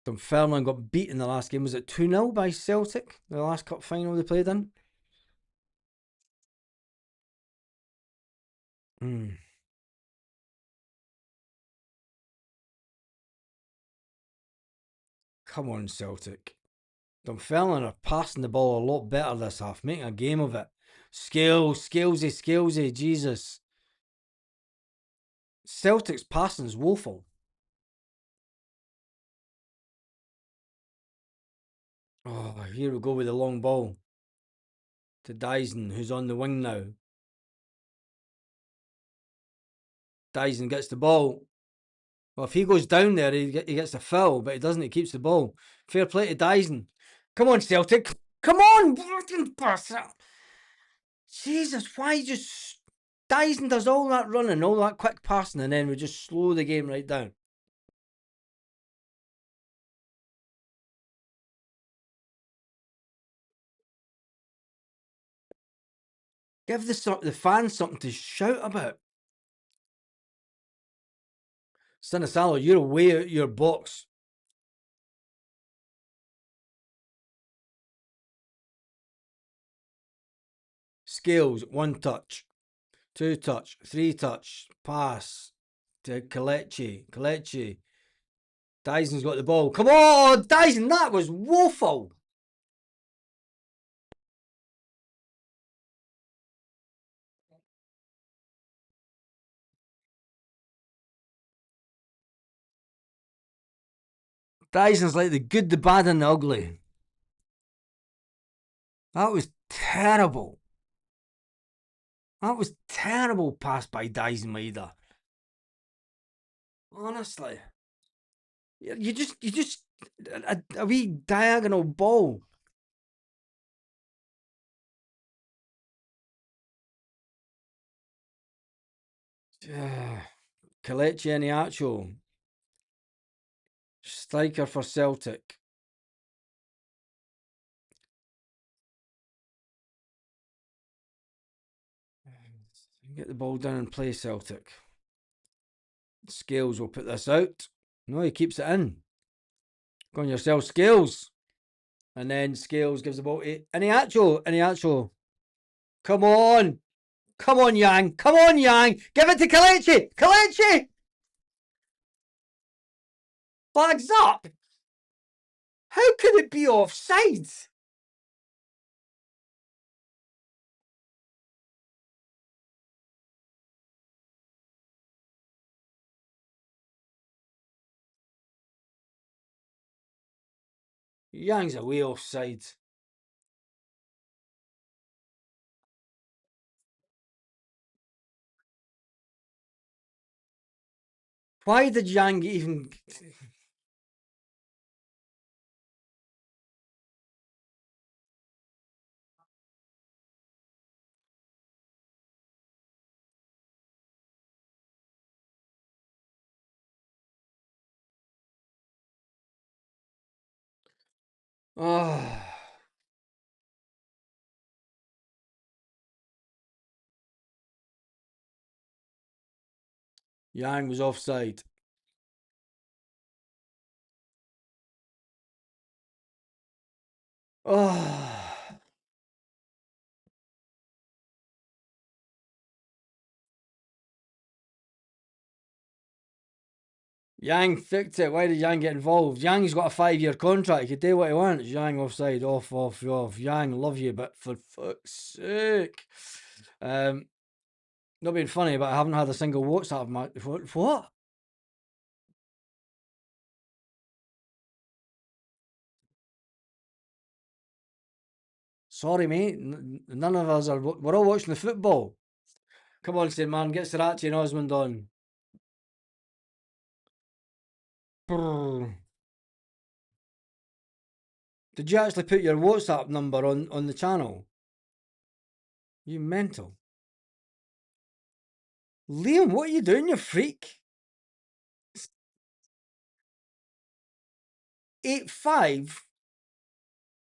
Speaker 1: Dunfermline got beat in the last game. Was it 2-0 by Celtic? The last cup final they played in? Come on, Celtic. Dunfermline are passing the ball a lot better this half, making a game of it. Scalesy, Jesus. Celtic's passing is woeful. Oh, here we go with the long ball. To Dyson, who's on the wing now. Dyson gets the ball. Well, if he goes down there, he gets a foul, but he doesn't. He keeps the ball. Fair play to Dyson. Come on, Celtic. Come on! Jesus, why just... Dyson does all that running, all that quick passing, and then we just slow the game right down. Give the fans something to shout about. Sinisalo, you're way out your box. Scales, one touch. 2 touch. 3 touch. Pass to Kelechi. Dyson's got the ball. Come on, Dyson, that was woeful. Dyson's like the good, the bad, and the ugly. That was terrible. That was terrible pass by Dyson Maida. Honestly. You just a wee diagonal ball. Kelechi Iheanacho. Striker for Celtic. Get the ball down and play Celtic. Scales will put this out. No, he keeps it in. Go on yourself, Scales. And then Scales gives the ball to Iheanacho. Come on. Come on, Yang. Come on, Yang. Give it to Kelechi. Kelechi. Flags up. How could it be offside? Yang's away offside. Why did Yang even... Oh. Yang was offside. Oh. Yang fixed it. Why did Yang get involved? Yang's got a 5-year contract. He can do what he wants. Yang offside. Off, off, off. Yang, love you, but for fuck's sake. Not being funny, but I haven't had a single WhatsApp match. What? Sorry, mate. None of us are. We're all watching the football. Come on, St. Man. Get Sriracha and Osmond on. Brrr. Did you actually put your WhatsApp number on the channel? You mental. Liam, what are you doing, you freak? 85?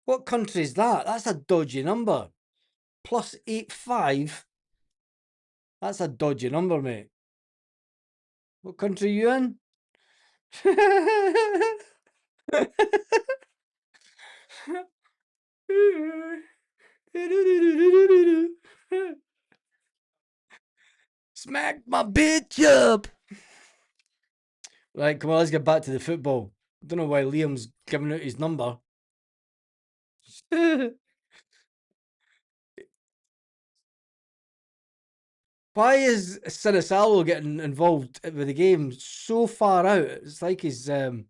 Speaker 1: What country is that? That's a dodgy number. Plus 85? That's a dodgy number, mate. What country are you in? Smack my bitch up. Right, come on, let's get back to the football. I don't know why Liam's giving out his number. Why is Sinisalo getting involved with the game so far out? It's like he's come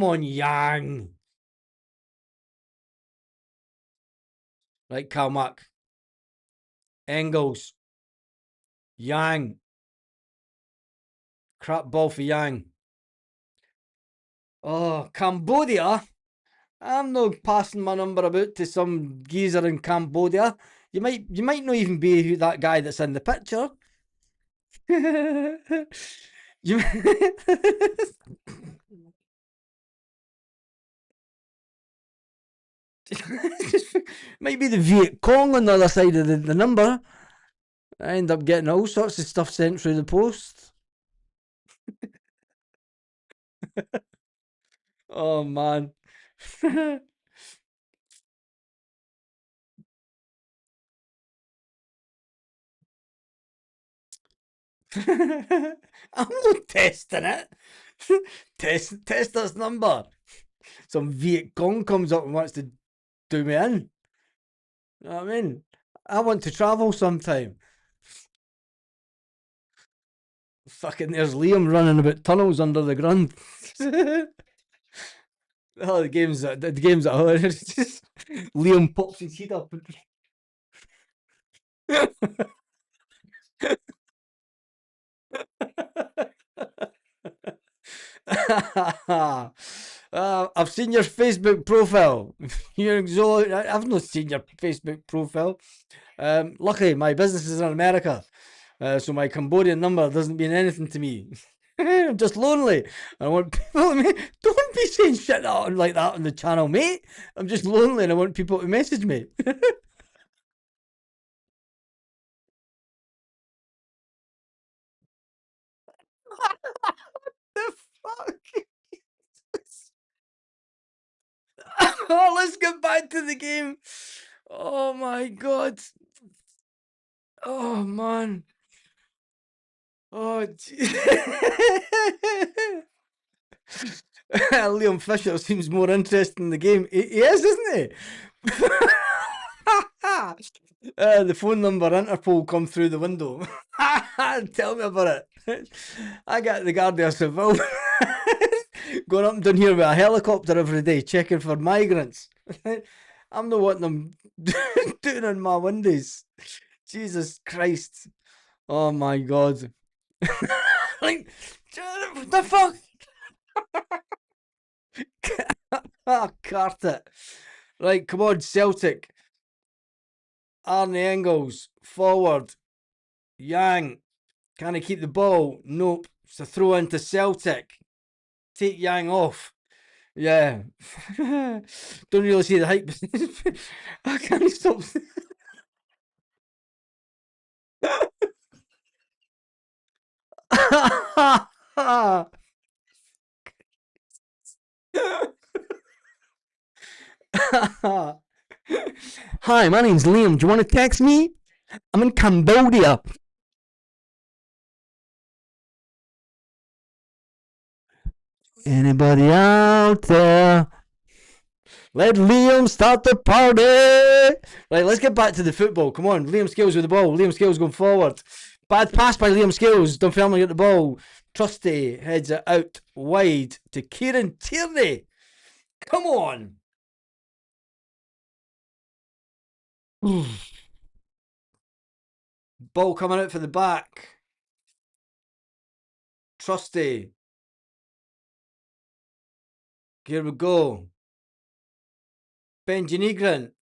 Speaker 1: on, Yang. Right, Kalmak. Engels. Yang. Crap ball for Yang. Oh, Cambodia. I'm not passing my number about to some geezer in Cambodia. You might not even be who that guy that's in the picture. You might be the Viet Cong on the other side of the number. I end up getting all sorts of stuff sent through the post. Oh man. I'm not testing it. Test this number. Some Viet Cong comes up and wants to do me in. You know what I mean? I want to travel sometime. Fucking there's Liam running about tunnels under the ground. Oh, the game's at hilarious. Liam pops his head up. I've seen your Facebook profile. I've not seen your Facebook profile. Luckily, my business is in America, so my Cambodian number doesn't mean anything to me. I'm just lonely. I want people to me. Don't be saying shit like that on the channel, mate. I'm just lonely and I want people to message me. The fuck? Oh, let's get back to the game. Oh my god. Oh man. Oh, Liam Fisher seems more interested in the game. He is, isn't he? The phone number Interpol come through the window. Tell me about it. I got the Guardia Civil going up and down here with a helicopter every day checking for migrants. I'm not wanting them doing on my windows. Jesus Christ. Oh my God. Like, what the fuck? Cart it. Right, come on, Celtic. Arne Engels, forward. Yang. Can he keep the ball? Nope. It's a throw into Celtic. Take Yang off. Yeah. Don't really see the hype. I can't stop. Hi, my name's Liam. Do you want to text me? I'm in Cambodia. Anybody out there? Let Liam start the party. Right, let's get back to the football. Come on, Liam Scales with the ball. Liam Scales going forward. Bad pass by Liam Scales. Dunfermline get the ball. Trusty heads it out wide to Kieran Tierney. Come on. Ball coming out for the back. Trusty. Here we go. Benji Negrin.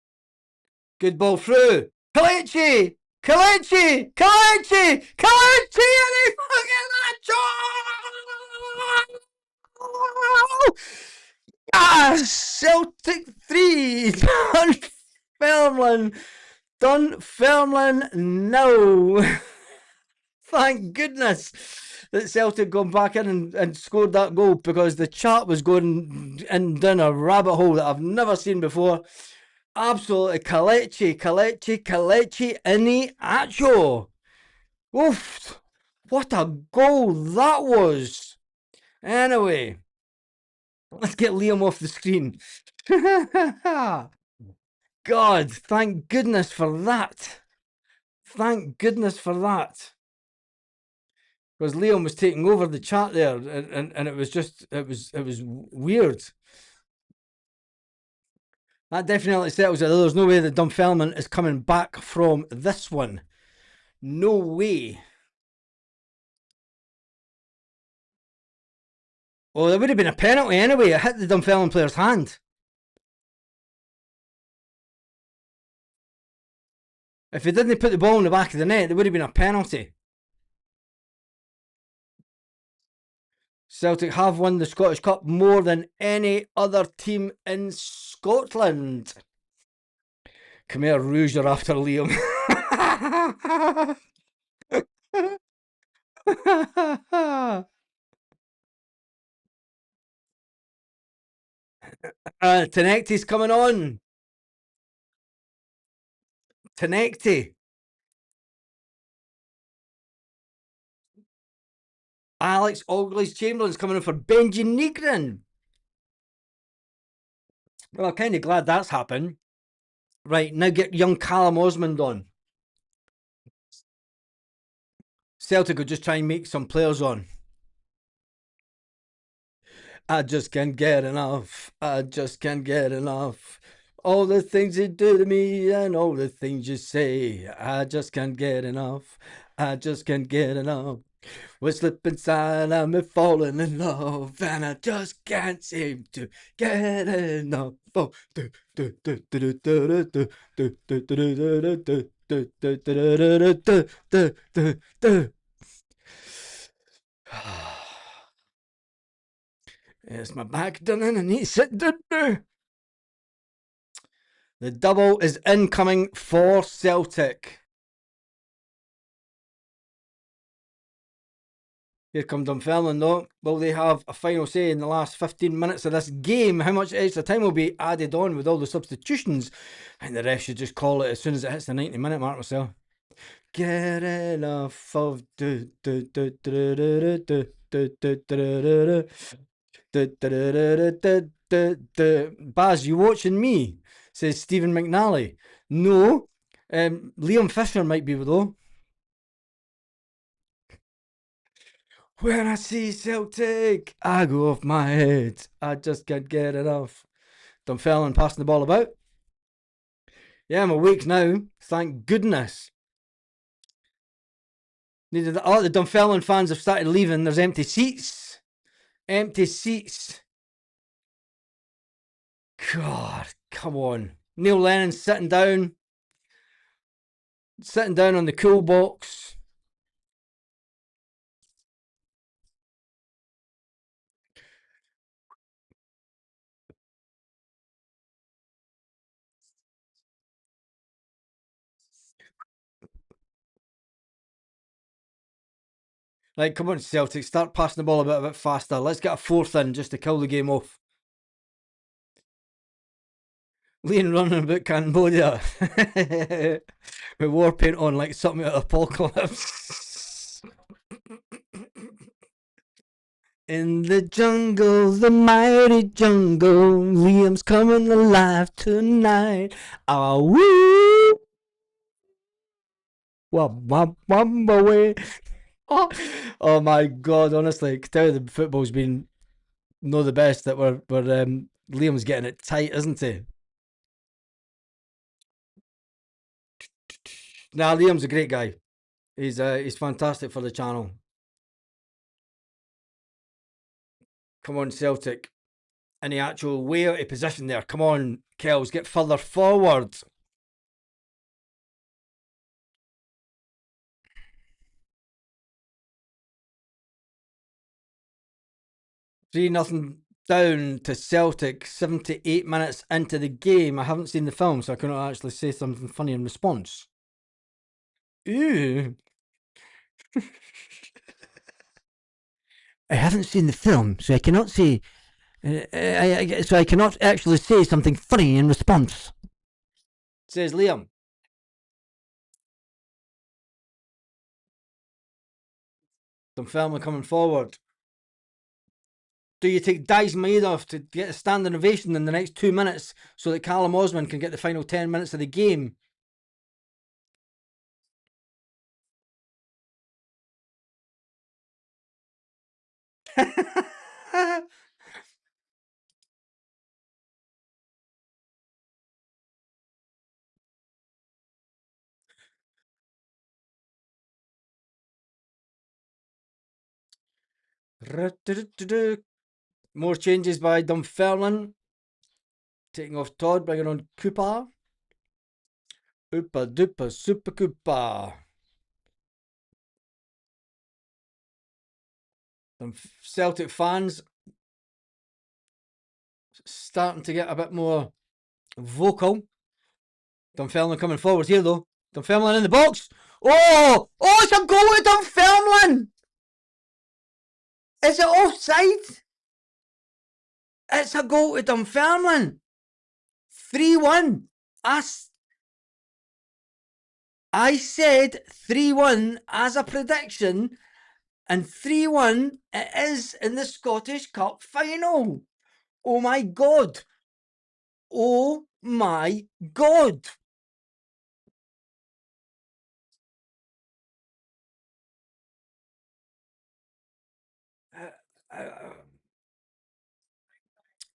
Speaker 1: Good ball through. Kalechi! Kalechi! Kalechi! Kalechi! And he fucking that goal! Yes! Celtic 3. Dunfermline. Dunfermline no. Thank goodness that Celtic gone back in and scored that goal, because the chat was going in down a rabbit hole that I've never seen before. Absolutely Kalechi Ini Acho. Oof. What a goal that was. Anyway, let's get Liam off the screen. God, thank goodness for that. Thank goodness for that. Because Liam was taking over the chat there, and it was just, it was weird. That definitely settles it. There's no way that Dunfermline is coming back from this one. No way. Well, there would have been a penalty anyway. It hit the Dunfermline player's hand. If he didn't put the ball in the back of the net, there would have been a penalty. Celtic have won the Scottish Cup more than any other team in Scotland. Khmer Rouge are after Liam. Tenecti's coming on. Tenecti. Alex Ogley's-Chamberlain's coming in for Benji Negrin. Well, I'm kind of glad that's happened. Right, now get young Callum Osmond on. Celtic will just try and make some players on. I just can't get enough. I just can't get enough. All the things you do to me and all the things you say. I just can't get enough. I just can't get enough. We're slipping inside and we're falling in love, and I just can't seem to get enough. Oh, Yes, my back done in and he's sitting down. The double is incoming for Celtic. Here come Dunfermline though. Will they have a final say in the last 15 minutes of this game? How much extra time will be added on with all the substitutions? I think the ref should just call it as soon as it hits the 90-minute mark, myself. get enough of do do do do do do do do do do do. Baz, you watching me? Says Stephen McNally. No, Liam Fisher might be though. When I see Celtic, I go off my head. I just can't get enough. Dunfermline passing the ball about. Yeah, I'm awake now. Thank goodness. The Dunfermline fans have started leaving. There's empty seats. Empty seats. God, come on. Neil Lennon's sitting down on the cool box. Like, come on, Celtic, start passing the ball a bit faster. Let's get a fourth in just to kill the game off. Leon running about Cambodia with war paint on like something out of Apocalypse. In the jungle, the mighty jungle, Liam's coming alive tonight. Ah, woo! Away. Oh my God! Honestly, I can tell you the football's been not the best. That we're Liam's getting it tight, isn't he? Nah, Liam's a great guy. He's fantastic for the channel. Come on, Celtic. In the actual way out of position there. Come on, Kells, get further forward. 3-0 down to Celtic, 78 minutes into the game. I haven't seen the film, so I cannot actually say something funny in response. Ooh. I haven't seen the film, so I cannot say. So I cannot actually say something funny in response. Says Liam. Dunfermline coming forward. Do you take Dice Maedov to get a standing ovation in the next 2 minutes so that Callum Osman can get the final 10 minutes of the game? More changes by Dunfermline. Taking off Todd, bringing on Cooper. Oopa duper super Cooper. Some Celtic fans starting to get a bit more vocal. Dunfermline coming forward here though. Dunfermline in the box. Oh, it's a goal to Dunfermline. Is it offside? It's a goal to Dunfermline. 3-1. I said 3-1 as a prediction, and 3-1 it is in the Scottish Cup final. Oh my God. Oh my God.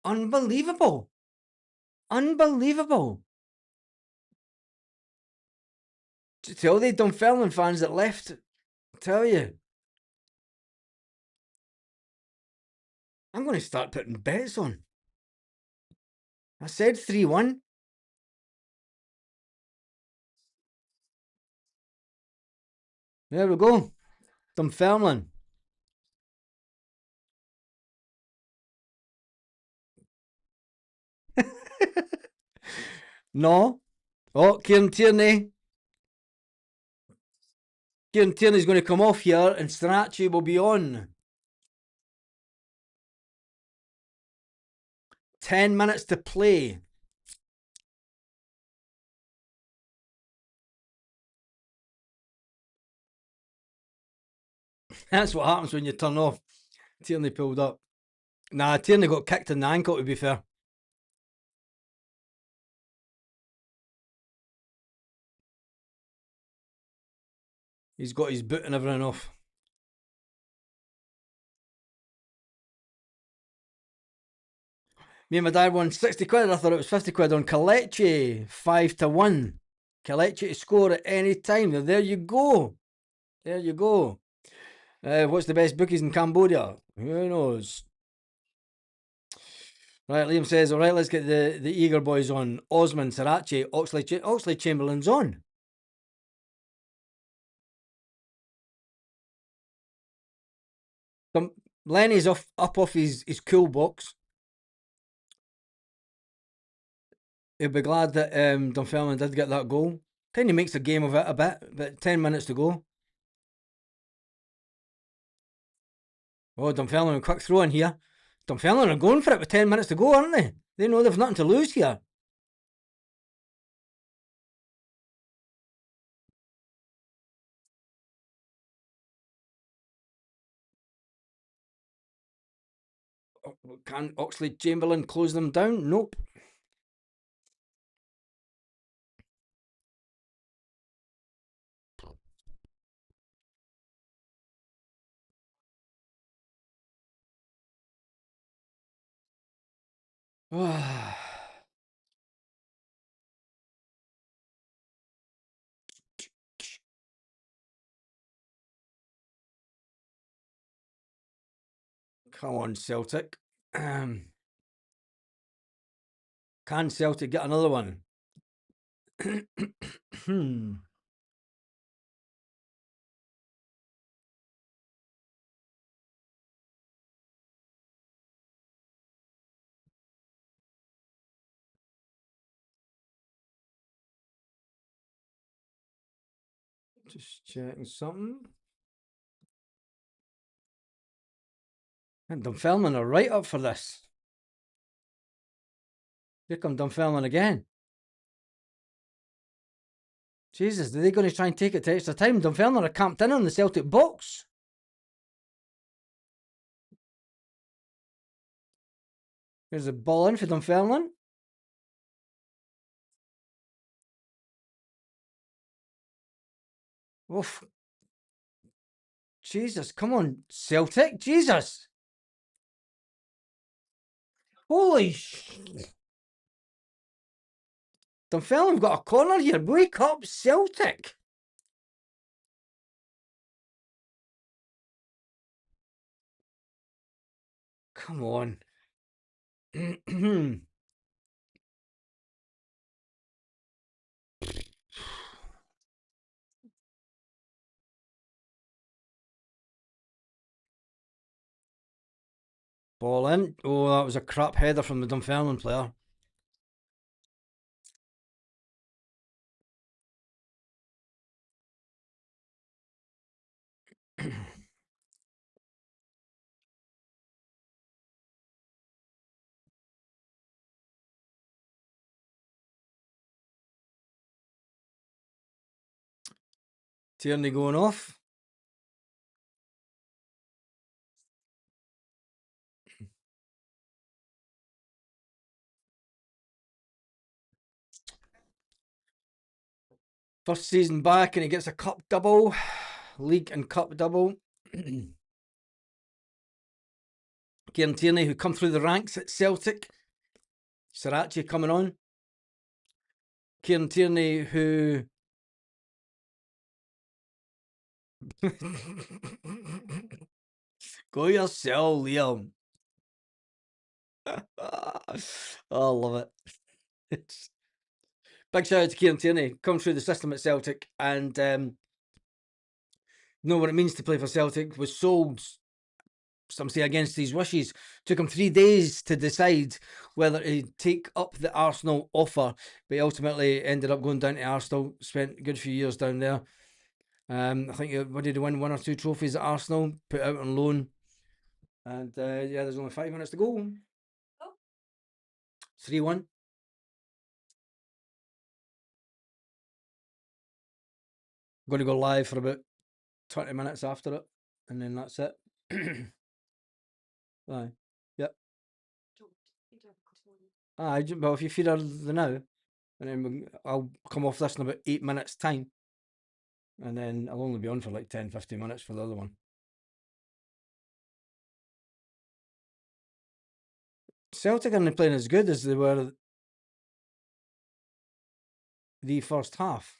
Speaker 1: Unbelievable. Unbelievable. To tell the Dunfermline fans that left, tell you. I'm going to start putting bets on. I said 3-1. There we go. Dunfermline. No. Oh, Kieran Tierney. Kieran Tierney's going to come off here and Strachey will be on. 10 minutes to play. That's what happens when you turn off. Tierney pulled up. Nah, Tierney got kicked in the ankle, to be fair. He's got his boot and everything off. Me and my dad won 60 quid. I thought it was 50 quid on Kalechi, 5-1. Kalechi to score at any time. Now, there you go. There you go. What's the best bookies in Cambodia? Who knows? Right, Liam says, all right, let's get the eager boys on. Osman, Sarachi, Oxley Chamberlain's on. Lenny's up off his cool box. He'll be glad that Dunfermline did get that goal. Kind of makes the game of it a bit, but 10 minutes to go. Oh, Dunfermline, quick throw in here. Dunfermline are going for it with 10 minutes to go, aren't they? They know they've nothing to lose here. Can Oxley Chamberlain close them down? Nope. Come on, Celtic. Can Celtic get another one? Just checking something. And Dunfermline are right up for this. Here come Dunfermline again. Jesus, are they going to try and take it to extra time? Dunfermline are camped in on the Celtic box. There's a ball in for Dunfermline. Oof. Jesus, come on, Celtic. Jesus. Holy sh... Dunfermline got a corner here. Wake up, Celtic. Come on. Ball in. Oh, that was a crap header from the Dunfermline player. Tierney going off. First season back and he gets a cup double. League and cup double. Kieran Tierney, who come through the ranks at Celtic. Sarachi coming on. Kieran Tierney, who... Go yourself, Liam. I love it. Big shout out to Kieran Tierney. Come through the system at Celtic and know what it means to play for Celtic. Was sold, some say against his wishes. Took him 3 days to decide whether to take up the Arsenal offer, but he ultimately ended up going down to Arsenal. Spent a good few years down there. I think what did he win? 1 or 2 trophies at Arsenal. Put out on loan, and yeah, there's only 5 minutes to go. 3-1. Going to go live for about 20 minutes after it. and then that's it. Aye. Yep. Aye, well, if you feed her the now, and then I'll come off this in about 8 minutes' time, and then I'll only be on for like 10-15 minutes for the other one. Celtic aren't playing as good as they were the first half.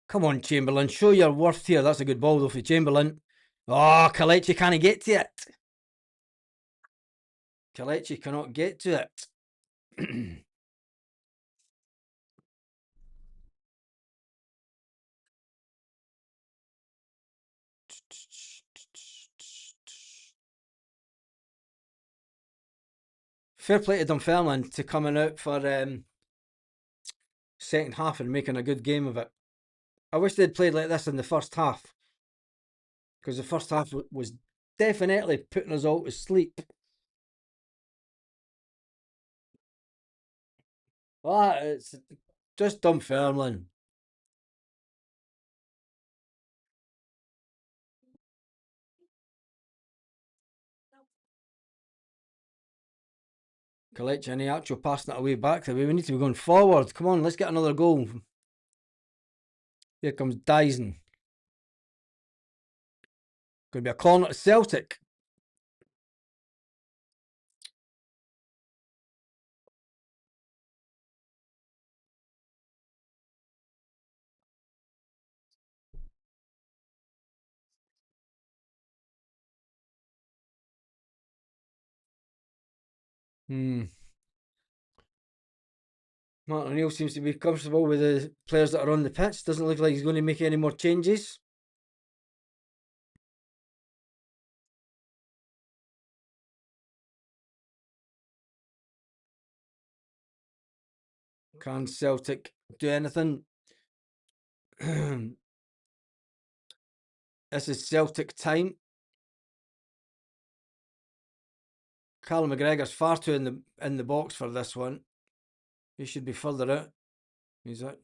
Speaker 1: Come on, Chamberlain, show your worth here. That's a good ball though for Chamberlain. Oh, Kelechi can't get to it. Kelechi cannot get to it. Fair play to Dunfermline to coming out for second half and making a good game of it. I wish they'd played like this in the first half, because the first half was definitely putting us all to sleep. It's just Dunfermline. Kelechi, any actual passing it away back the way. We need to be going forward. Come on, let's get another goal. Here comes Dyson. Going to be a corner to Celtic. Martin O'Neill seems to be comfortable with the players that are on the pitch. Doesn't look like he's going to make any more changes. Can Celtic do anything? This is Celtic time. Callum McGregor's far too in the box for this one. He should be further out. Is that?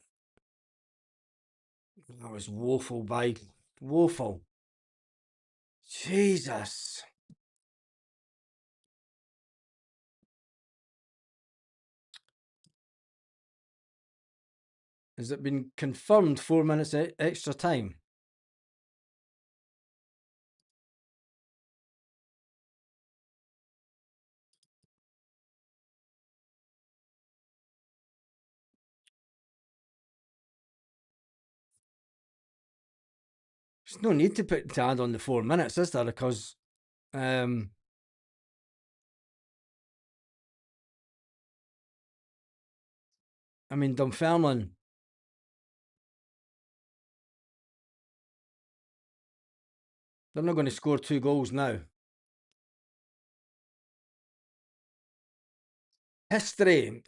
Speaker 1: That was woeful by woeful. Jesus. Has it been confirmed 4 minutes extra time? There's no need to add on the 4 minutes, is there? Because I mean, Dunfermline. They're not going to score 2 goals now. History.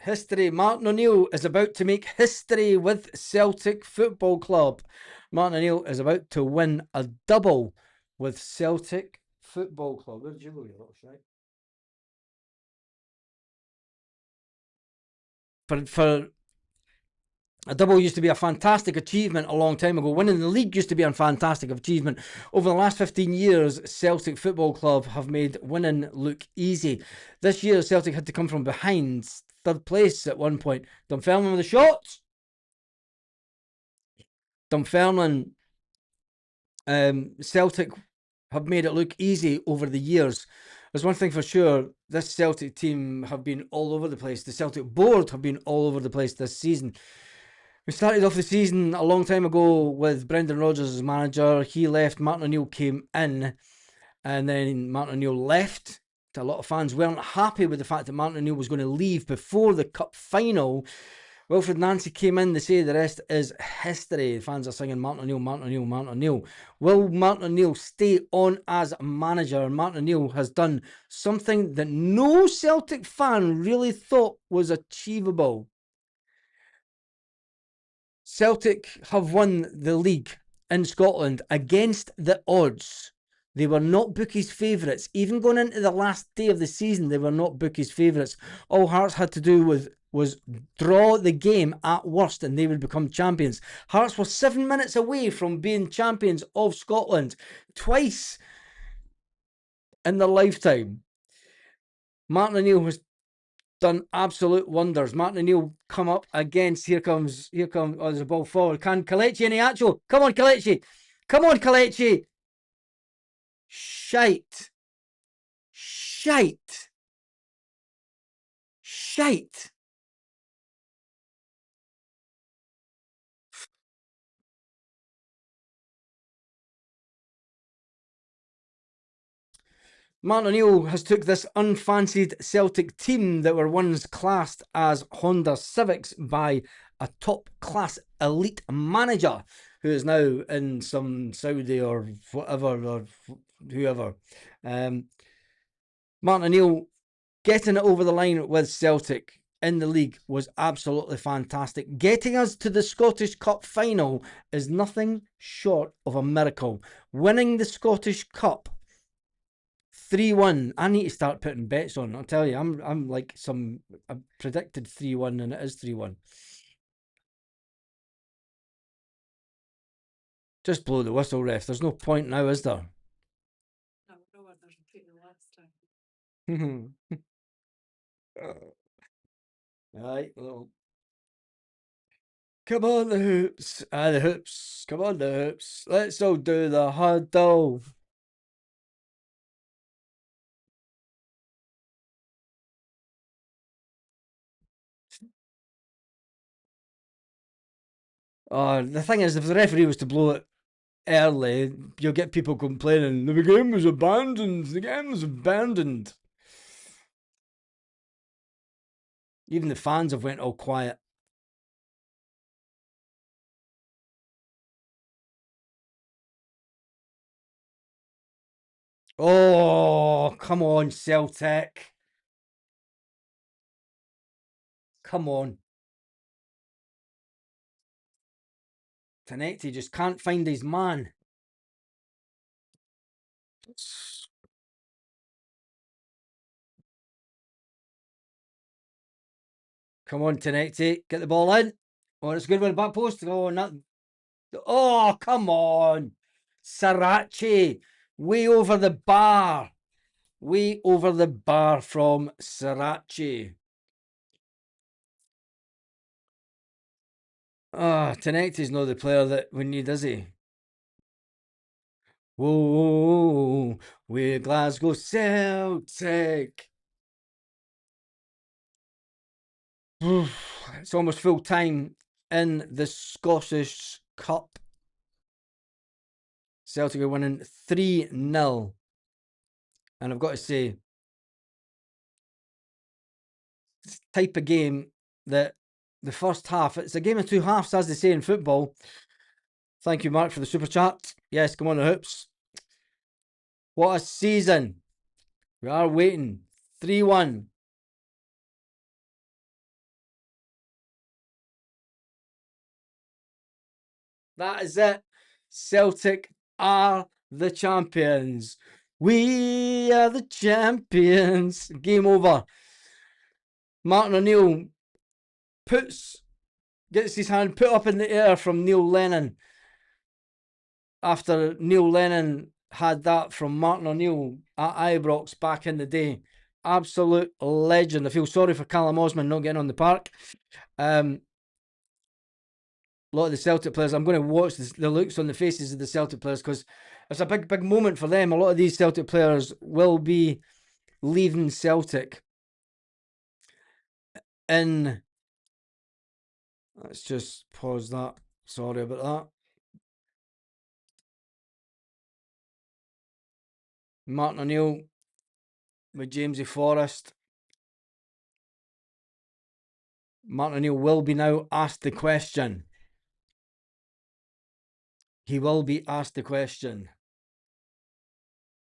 Speaker 1: Martin O'Neill is about to make history with Celtic Football Club. Martin O'Neill is about to win a double with Celtic Football Club. Where did you go, you little shite? For a double used to be a fantastic achievement a long time ago. Winning the league used to be a fantastic achievement. Over the last 15 years, Celtic Football Club have made winning look easy. This year, Celtic had to come from behind, third place at one point. Dunfermline with the shots. Dunfermline, Celtic have made it look easy over the years. There's one thing for sure, this Celtic team have been all over the place. The Celtic board have been all over the place this season. We started off the season a long time ago with Brendan Rodgers as manager. He left, Martin O'Neill came in, and then Martin O'Neill left. A lot of fans weren't happy with the fact that Martin O'Neill was going to leave before the cup final. Wilfred Nancy came in, they say the rest is history. The fans are singing Martin O'Neill, Martin O'Neill, Martin O'Neill. Will Martin O'Neill stay on as manager? Martin O'Neill has done something that no Celtic fan really thought was achievable. Celtic have won the league in Scotland against the odds. They were not bookies' favourites. Even going into the last day of the season, they were not bookies' favourites. All hearts had to do with was draw the game at worst and they would become champions. Hearts were 7 minutes away from being champions of Scotland twice in their lifetime. Martin O'Neill has done absolute wonders. Martin O'Neill come up against, here comes, oh, there's a ball forward. Can Kelechi Iheanacho? Come on, Kelechi. Come on, Kelechi. Shite. Shite. Shite. Martin O'Neill has took this unfancied Celtic team that were once classed as Honda Civics by a top-class elite manager who is now in some Saudi or whatever or whoever. Martin O'Neill getting it over the line with Celtic in the league was absolutely fantastic. Getting us to the Scottish Cup final is nothing short of a miracle. Winning the Scottish Cup 3-1. I need to start putting bets on. I'll tell you, I'm like I predicted 3-1 and it is 3-1. Just blow the whistle, ref. There's no point now, is there? Right, well. Come on, the hoops. The hoops. Come on, the hoops. Let's all do the huddle. The thing is, if the referee was to blow it early, you'll get people complaining, the game was abandoned. The game was abandoned. Even the fans have went all quiet. Oh, come on, Celtic. Come on. Tenecti just can't find his man. Come on, Tenecti. Get the ball in. Oh, it's a good one. Back post. Oh, nothing. Oh, come on. Sriracha. Way over the bar. Way over the bar from Sriracha. Tenecti's not the player that we need, is he? Whoa, we're Glasgow Celtic. It's almost full time in the Scottish Cup. Celtic are winning 3-0. And I've got to say, it's the type of game that the first half, it's a game of two halves, as they say in football. Thank you, Mark, for the super chat. Yes, come on, the hoops. What a season. We are waiting. 3-1. That is it. Celtic are the champions. We are the champions. Game over. Martin O'Neill gets his hand put up in the air from Neil Lennon. After Neil Lennon had that from Martin O'Neill at Ibrox back in the day. Absolute legend. I feel sorry for Callum Osman not getting on the park. A lot of the Celtic players, I'm going to watch the looks on the faces of the Celtic players because it's a big moment for them. A lot of these Celtic players will be leaving Celtic in. Let's just pause that. Sorry about that. Martin O'Neill with Jamesy Forrest. Martin O'Neill will be now asked the question. He will be asked the question.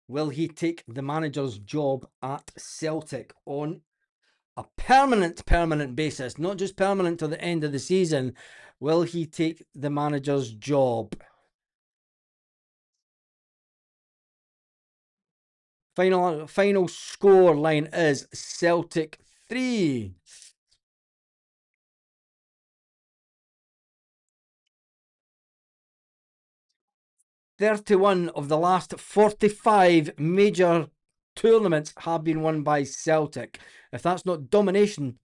Speaker 1: Will he take the manager's job at Celtic on a permanent basis? Not just permanent till the end of the season. Will he take the manager's job? Final score line is Celtic 3, 31 of the last 45 major tournaments have been won by Celtic. If that's not domination,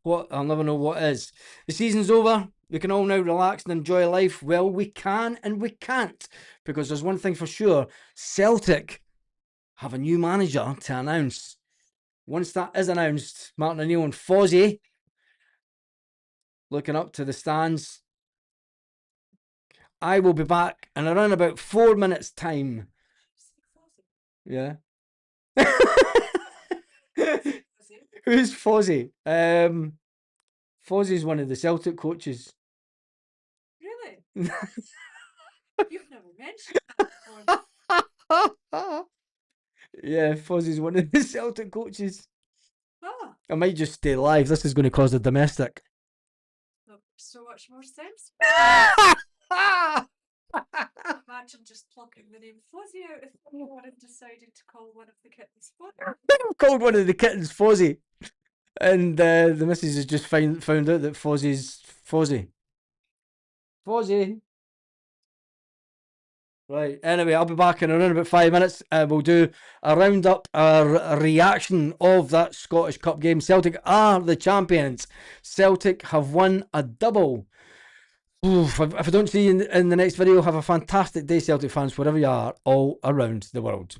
Speaker 1: what I'll never know what is. The season's over. We can all now relax and enjoy life. Well, we can and we can't, because there's one thing for sure. Celtic have a new manager to announce. Once that is announced, Martin O'Neill and Fozzie looking up to the stands. I will be back in around about 4 minutes' time. Yeah. Who's Fozzie? Fozzie's one of the Celtic coaches.
Speaker 2: Really? You've never mentioned that.
Speaker 1: Yeah, Fozzie's one of the Celtic coaches.
Speaker 2: Oh,
Speaker 1: I might just stay live. This is going to cause a domestic.
Speaker 2: that makes so much more sense. Imagine just plucking the name Fuzzy out if anyone had decided to call one of the kittens Fuzzy.
Speaker 1: I've called one of the kittens Fozzie. And the missus has just found out that Fozzie's Fozzie. Fozzie. Right, anyway, I'll be back in around about 5 minutes. We'll do a roundup, a reaction of that Scottish Cup game. Celtic are the champions. Celtic have won a double. Oof, if I don't see you in the next video, have a fantastic day, Celtic fans, wherever you are, all around the world.